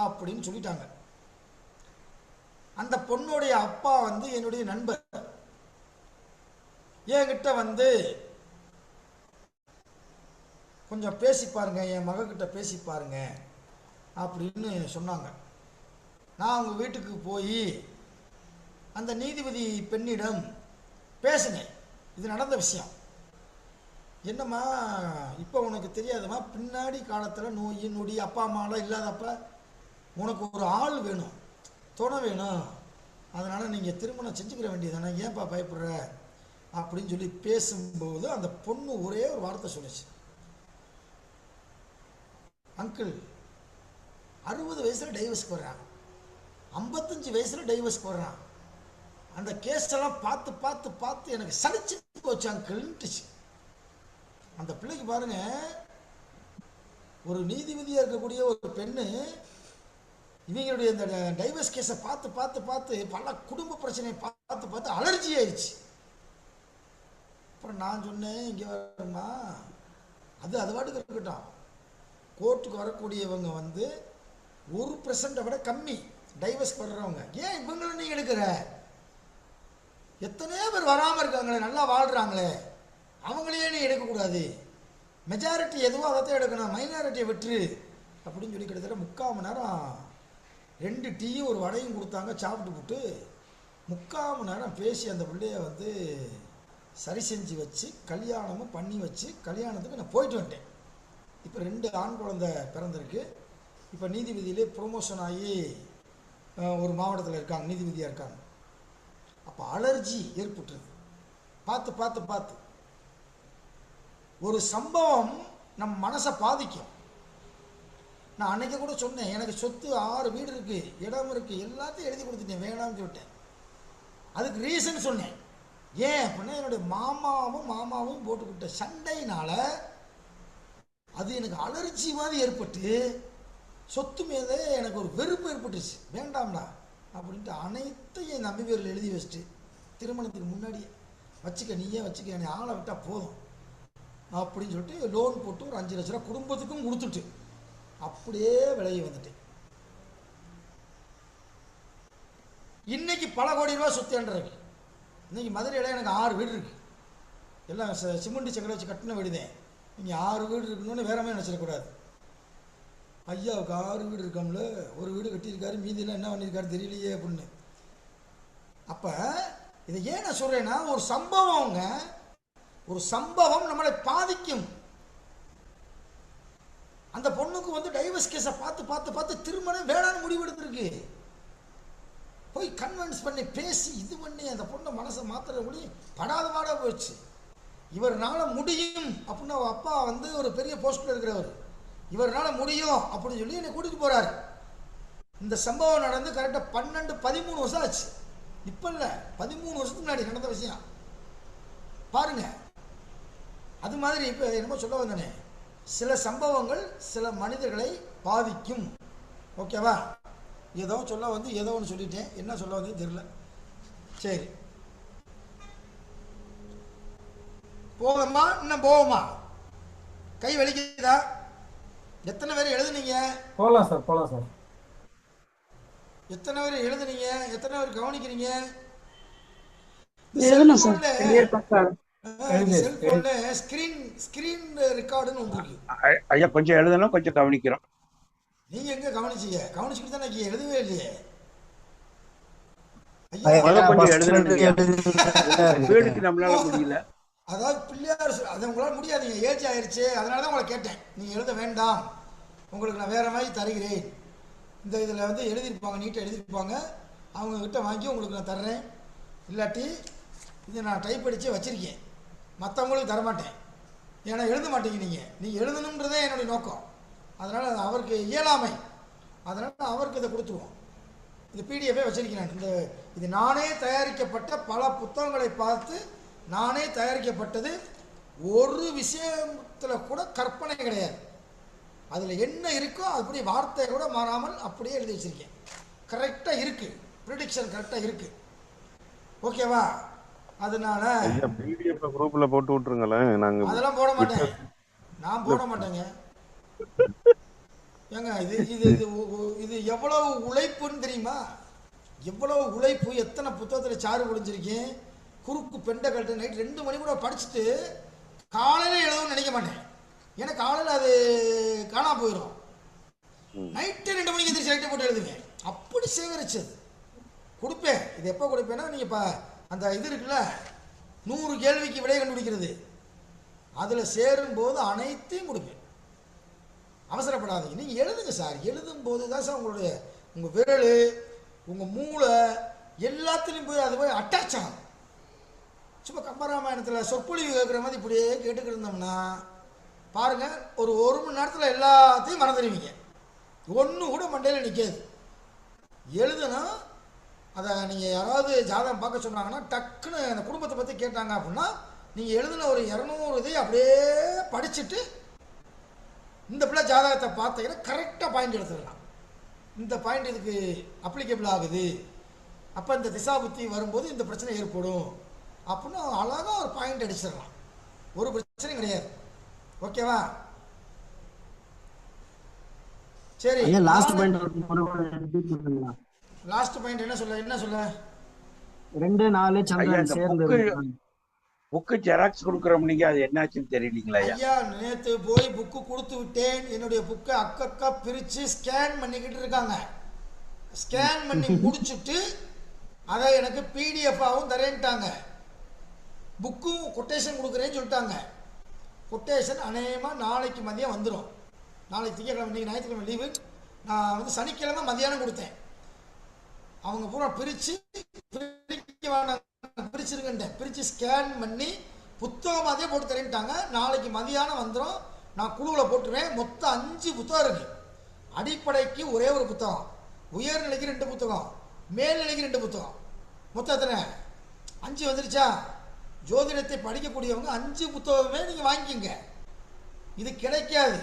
அப்படின்னு சொல்லிட்டாங்க. அந்த பொண்ணுடைய அப்பா வந்து என்னுடைய நண்பர். என்கிட்ட வந்து கொஞ்சம் பேசி பாருங்க, என் மகக்கிட்ட பேசி பாருங்க அப்படின்னு சொன்னாங்க. நான் அவங்க வீட்டுக்கு போய் அந்த நீதிபதி பெண்ணிடம் பேசினேன். இது நடந்த விஷயம். என்னம்மா இப்போ உனக்கு தெரியாதுமா, பின்னாடி காலத்தில் நோய் நொடி அப்பா அம்மாலாம் இல்லாதப்ப உனக்கு ஒரு ஆள் வேணும், துணை வேணும், அதனால் நீங்கள் திருமணம் செஞ்சுக்கிற வேண்டியதானே, ஏன்பா பயப்படுற அப்படின்னு சொல்லி பேசும்போது அந்த பொண்ணு ஒரே ஒரு வார்த்தை சொல்லிச்சு. அங்கிள் 60 வயசில் டைவர்ஸ்க்கு வர்றான், 55 வயசில் டைவர்ஸ்க்கு வர்றான், அந்த கேஸ் எல்லாம் பார்த்து பார்த்து பார்த்து எனக்கு சலிச்சு போச்சு அங்கிள்ன்ட்டுச்சு. அந்த பிள்ளைக்கு பாருங்க, ஒரு நீதிபதியாக இருக்கக்கூடிய ஒரு பெண்ணு இவங்களுடைய இந்த டைவர்ஸ் கேஸை பார்த்து பார்த்து பார்த்து பல குடும்ப பிரச்சனையை பார்த்து பார்த்து அலர்ஜி ஆயிடுச்சு. அப்புறம் நான் சொன்னேன், இங்கே வரமா அது பாட்டுக்கு இருக்கட்டும், கோர்ட்டுக்கு வரக்கூடியவங்க வந்து 1% விட கம்மி டைவர்ஸ்க்கு வர்றவங்க, ஏன் இவங்களை நீ எடுக்கிற? எத்தனையோ பேர் வராமல் இருக்காங்களே, நல்லா வாழ்கிறாங்களே, அவங்களையே நீ எடுக்கக்கூடாது, மெஜாரிட்டி எதுவோ அதை எடுக்கணும், மைனாரிட்டியை விட்டுரு அப்படின்னு சொல்லி கிட்டத்தட்ட 3/4 மணி நேரம் 2 டீயும் ஒரு வடையும் கொடுத்தாங்க. சாப்பிட்டு போட்டு 3/4 மணி நேரம் பேசி அந்த பிள்ளைய வந்து சரி செஞ்சு வச்சு கல்யாணமும் பண்ணி வச்சு கல்யாணத்துக்கு நான் போயிட்டு வந்துட்டேன். இப்போ 2 ஆண் குழந்தை பிறந்திருக்கு. இப்போ நீதிபதியிலே ப்ரொமோஷன் ஆகி ஒரு மாவட்டத்தில் இருக்காங்க, நீதிபதியாக இருக்காங்க. அப்போ அலர்ஜி ஏற்பட்டுருது. பார்த்து பார்த்து பார்த்து ஒரு சம்பவம் நம் மனசை பாதிக்கும். நான் அன்னைக்கு கூட சொன்னேன், எனக்கு சொத்து 6 வீடு இருக்கு, இடம் இருக்கு, எல்லாத்தையும் எழுதி கொடுத்துட்டேன், வேணாம்னு சொல்லிட்டேன். அதுக்கு ரீசன் சொன்னேன். ஏன் அப்படின்னா என்னுடைய மாமாவும் போட்டுக்கிட்ட சண்டையினால அது எனக்கு அலர்ஜி மாதிரி ஏற்பட்டு சொத்து மீது எனக்கு ஒரு வெறுப்பு ஏற்பட்டுச்சு. வேண்டாம்டா அப்படின்ட்டு அனைத்தையும் என் நம்பி பேரில் எழுதி வச்சுட்டு திருமணத்துக்கு முன்னாடியே வச்சுக்க, நீயே வச்சுக்க, என்னை ஆளை விட்டால் போதும் அப்படின்னு சொல்லிட்டு லோன் போட்டு ஒரு 5 லட்ச ரூபா குடும்பத்துக்கும் கொடுத்துட்டு அப்படியே விலகி வந்துட்டேன். இன்னைக்கு பல கோடி ரூபா சொத்து இருக்கு. இன்னைக்கு மதுரையில் எனக்கு 6 வீடு இருக்கு, எல்லாம் சிமெண்ட் செங்கலை வச்சு கட்டின வீடுதேன். நீங்கள் 6 வீடு இருக்கணும்னு வேற மாதிரி நினச்சிடக்கூடாது. ஐயாவுக்கு 6 வீடு இருக்காமல, ஒரு வீடு கட்டியிருக்காரு, மீதியெல்லாம் என்ன பண்ணியிருக்காரு தெரியலையே அப்படின்னு. அப்போ இதை ஏன் நான் சொல்கிறேன்னா, ஒரு சம்பவம் நம்மளை பாதிக்கும். அந்த பொண்ணுக்கு வந்து டைவர்ஸ் கேஸை பார்த்து பார்த்து பார்த்து திருமணம் வேணான்னு முடிவெடுத்திருக்கு. போய் கன்வின்ஸ் பண்ணி பேசி இது பண்ணி அந்த பொண்ணை மனசை மாத்திர முடி படாத பாடாக போயிடுச்சு. இவர்னால முடியும் அப்படின்னு அவள் அப்பா வந்து ஒரு பெரிய போஸ்டில் இருக்கிறவர், இவர்னால முடியும் அப்படின்னு சொல்லி என்னை கூட்டிகிட்டு போகிறாரு. இந்த சம்பவம் நடந்து கரெக்டாக 12-13 வருஷம் ஆச்சு. இப்போ இல்லை, 13 வருஷத்துக்கு முன்னாடி நடந்த விஷயம் பாருங்க. அது மாதிரி இப்போ என்னமோ சொல்ல வந்தனே, சில சம்பவங்கள் சில மனிதர்களை பாதிக்கும். ஓகேவா? ஏதோ சொல்ல வந்து ஏதோ ஒன்று சொல்லிட்டேன், என்ன சொல்ல வந்து தெரியல. சரி, போகமா இன்னும் போவோமா? கை வலிக்குதா? எத்தனை பேர் எழுதுனீங்க? போகலாம் சார், போகலாம் சார். எத்தனை பேர் எழுதுனீங்க? எத்தனை பேர் கவனிக்கிறீங்க? செல்போன்ல ஸ்கிரீன் ரெக்கார்டுன்னு ஒன்று இருக்கு. ஐயா கொஞ்சம் எழுதணும், கொஞ்சம் கவனிக்கிறோம். நீங்க எங்க கவனிச்சீங்க? கவனிச்சுக்கிட்டு தான் நான் எழுதவே இல்லையே. கொஞ்சம் எழுதணும், வீடுக்கு நம்மளால முடியல. அதாவது பிள்ளையார் அது உங்களால் முடியாதுங்க, ஏஜ் ஆயிடுச்சு, அதனால தான் உங்களை கேட்டேன். நீங்கள் எழுத வேண்டாம், உங்களுக்கு நான் வேற மாதிரி தருகிறேன். இந்த இதில் வந்து எழுதியிருப்பாங்க, நீட்டாக எழுதியிருப்பாங்க, அவங்கக்கிட்ட வாங்கி உங்களுக்கு நான் தர்றேன். இல்லாட்டி இதை நான் டைப் அடித்து வச்சுருக்கேன், மற்றவங்களுக்கு தரமாட்டேன். ஏன்னா எழுத மாட்டீங்க நீங்கள் எழுதணுன்றதே என்னுடைய நோக்கம். அதனால் அவருக்கு இயலாமை, அதனால் அவருக்கு இதை கொடுத்துருவோம். இந்த பிடிஎஃபே வச்சிருக்கிறேன். இது நானே தயாரிக்கப்பட்ட பல புத்தகங்களை பார்த்து நானே தயாரிக்கப்பட்டது. ஒரு விஷயத்துல கூட கற்பனை கிடையாது. அதுல என்ன இருக்கோ அப்படி வார்த்தை கூட மாறாமல் அப்படியே எழுதி வச்சிருக்கேன். கரெக்டா இருக்கு, ப்ரிடிக்ஷன் கரெக்டா இருக்கு. ஓகேவா? அதனால பிடிஎஃப் குரூப்ல போட்டு விட்டுருங்களேன். நாங்க அதெல்லாம் போட மாட்டேன், நான் போட மாட்டேங்க. ஏங்க இது இது இது இது எவ்வளவு உழைப்புன்னு தெரியுமா? எவ்வளவு உழைப்பு, எத்தனை புத்தகத்தில் சாறு முடிஞ்சிருக்கேன். குறுக்கு பெண்டை கட்டு நைட் 2 மணி கூட படிச்சுட்டு காலையில் எழுதணும்னு நினைக்க மாட்டேன். ஏன்னா காலையில் அது காணா போயிடும். நைட்டு 2 மணிக்கு எந்திரிச்சு லைட்டை போட்டு எழுதுவேன். அப்படி சேகரிச்சது கொடுப்பேன். இது எப்போ கொடுப்பேன்னா, நீங்கள் இப்போ அந்த இது இருக்குல்ல 100 கேள்விக்கு விடை கண்டுபிடிக்கிறது, அதில் சேரும்போது அனைத்தையும் கொடுப்பேன். அவசரப்படாதீங்க, நீங்கள் எழுதுங்க சார். எழுதும்போது தான் சார் உங்கள் விரல், உங்கள் மூளை எல்லாத்துலேயும் போய் அது போய் அட்டாச் ஆகும். சும்மா கம்பராமாயணத்தில் சொற்பொழிவு கேட்குற மாதிரி இப்படியே கேட்டுக்கிட்டு இருந்தோம்னா பாருங்கள், ஒரு மணி நேரத்தில் எல்லாத்தையும் மறந்துடுவீங்க. ஒன்று கூட மண்டையில் நிற்காது. எழுதுனா அதை நீங்கள் யாராவது ஜாதகம் பார்க்க சொன்னாங்கன்னா டக்குன்னு அந்த குடும்பத்தை பற்றி கேட்டாங்க அப்படின்னா, நீங்கள் எழுதுன ஒரு 200 இதை அப்படியே படிச்சுட்டு இந்த பிள்ளை ஜாதகத்தை பார்த்தீங்கன்னா கரெக்டாக பாயிண்ட் எடுத்துடலாம். இந்த பாயிண்ட் இதுக்கு அப்ளிகபிள் ஆகுது, அப்போ இந்த திசா புத்தி வரும்போது இந்த பிரச்சனை ஏற்படும் அப்படின்னு அழகாக ஒரு பாயிண்ட் அடிச்சிடலாம். ஒரு பிரச்சனையும் கிடையாது. ஓகேவா? சரி, லாஸ்ட் பாயிண்ட் என்ன சொல்ல 2 4 சந்திரன் சேர்ந்து புக்கு ஜெராக்ஸ் கொடுக்குறோம், நீங்க அது என்னாச்சுன்னு தெரியலீங்களா? ஐயா, நேற்று போய் புக்கு கொடுத்து விட்டேன். என்னுடைய புக்கை அக்கா பிரித்து ஸ்கேன் பண்ணிக்கிட்டு இருக்காங்க. ஸ்கேன் பண்ணி முடிச்சுட்டு அதை எனக்கு பிடிஎஃபாகவும் தரேன்ட்டாங்க. புக்கும் கொட்டேஷன் கொடுக்குறேன்னு சொல்லிட்டாங்க. கொட்டேஷன் அநேகமாக நாளைக்கு மதியம் வந்துடும். நாளைக்கு திங்கக்கிழமை, இன்றைக்கி ஞாயிற்றுக்கிழமை லீவு. நான் வந்து சனிக்கிழமை மதியானம் கொடுத்தேன். அவங்க பூரா பிரிச்சிருக்கேன், பிரித்து ஸ்கேன் பண்ணி புத்தகமாகவே போட்டு தரேன்ட்டாங்க. நாளைக்கு மதியானம் வந்துடும். நான் குழுவில் போட்டுருவேன். மொத்தம் 5 புத்தகம் இருக்குது. அடிப்படைக்கு ஒரே ஒரு புத்தகம், உயர்நிலைக்கு 2 புத்தகம், மேல்நிலைக்கு 2 புத்தகம். மொத்தம் எத்தனை? 5 வந்துருச்சா? ஜோதிடத்தை படிக்கக்கூடியவங்க 5 புத்தகமே நீங்கள் வாங்கிக்கிங்க. இது கிடைக்காது.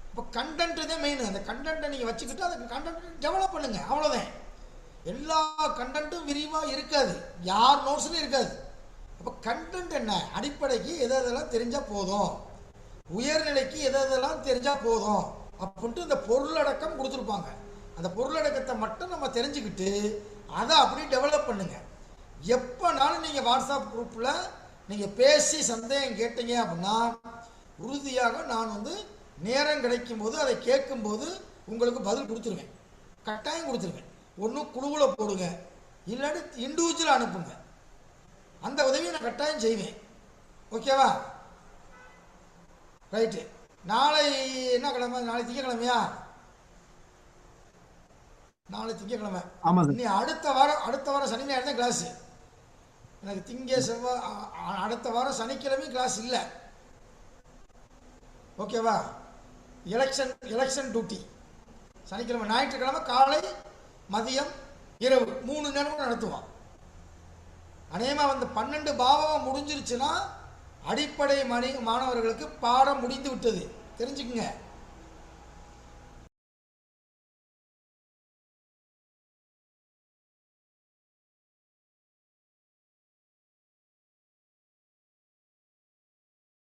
இப்போ கண்டென்ட் தான் மெயின். அந்த கண்டென்ட்டை நீங்கள் வச்சுக்கிட்டு அந்த கண்டென்ட் டெவலப் பண்ணுங்கள், அவ்வளோதான். எல்லா கண்டென்ட்டும் விரிவாக இருக்காது, யார் நோட்ஸ்லையும் இருக்காது. அப்போ கண்டென்ட் என்ன, அடிப்படைக்கு எதெல்லாம் தெரிஞ்சால் போதும், உயர்நிலைக்கு எதெல்லாம் தெரிஞ்சால் போதும் அப்படின்ட்டு இந்த பொருளடக்கம் கொடுத்துருப்பாங்க. அந்த பொருளடக்கத்தை மட்டும் நம்ம தெரிஞ்சுக்கிட்டு அதை அப்படி டெவலப் பண்ணுங்க. எப்போனாலும் நீங்கள் வாட்ஸ்அப் குரூப்பில் நீங்கள் பேசி சந்தேகம் கேட்டீங்க அப்படின்னா உறுதியாக நான் வந்து நேரம் கிடைக்கும் போது அதை கேட்கும்போது உங்களுக்கு பதில் கொடுத்துருவேன், கட்டாயம் கொடுத்துருவேன். ஒன்று குழுவில் போடுங்க, இல்லாட்டி இண்டிவிஜுவலாக அனுப்புங்க. அந்த உதவியை நான் கட்டாயம் செய்வேன். ஓகேவா? ரைட்டு. நாளை என்ன கிழமை? நாளை திங்கக்கிழமையா? நாளை திங்கக்கிழமை. நீ அடுத்த வாரம் சனி ஞாயிறு தான் கிளாஸு. எனக்கு திங்க செவ்வாய் அடுத்த வாரம் சனிக்கிழமை கிளாஸ் இல்லை. ஓகேவா? எலெக்ஷன் டியூட்டி சனிக்கிழமை. ஞாயிற்றுக்கிழமை காலை மதியம் இரவு 3 நேரம் நடத்துவான். அநேகமாக வந்து 12 பாவம் முடிஞ்சிருச்சுன்னா அடிப்படை மாணவர்களுக்கு பாடம் முடிந்து விட்டது, தெரிஞ்சுக்குங்க.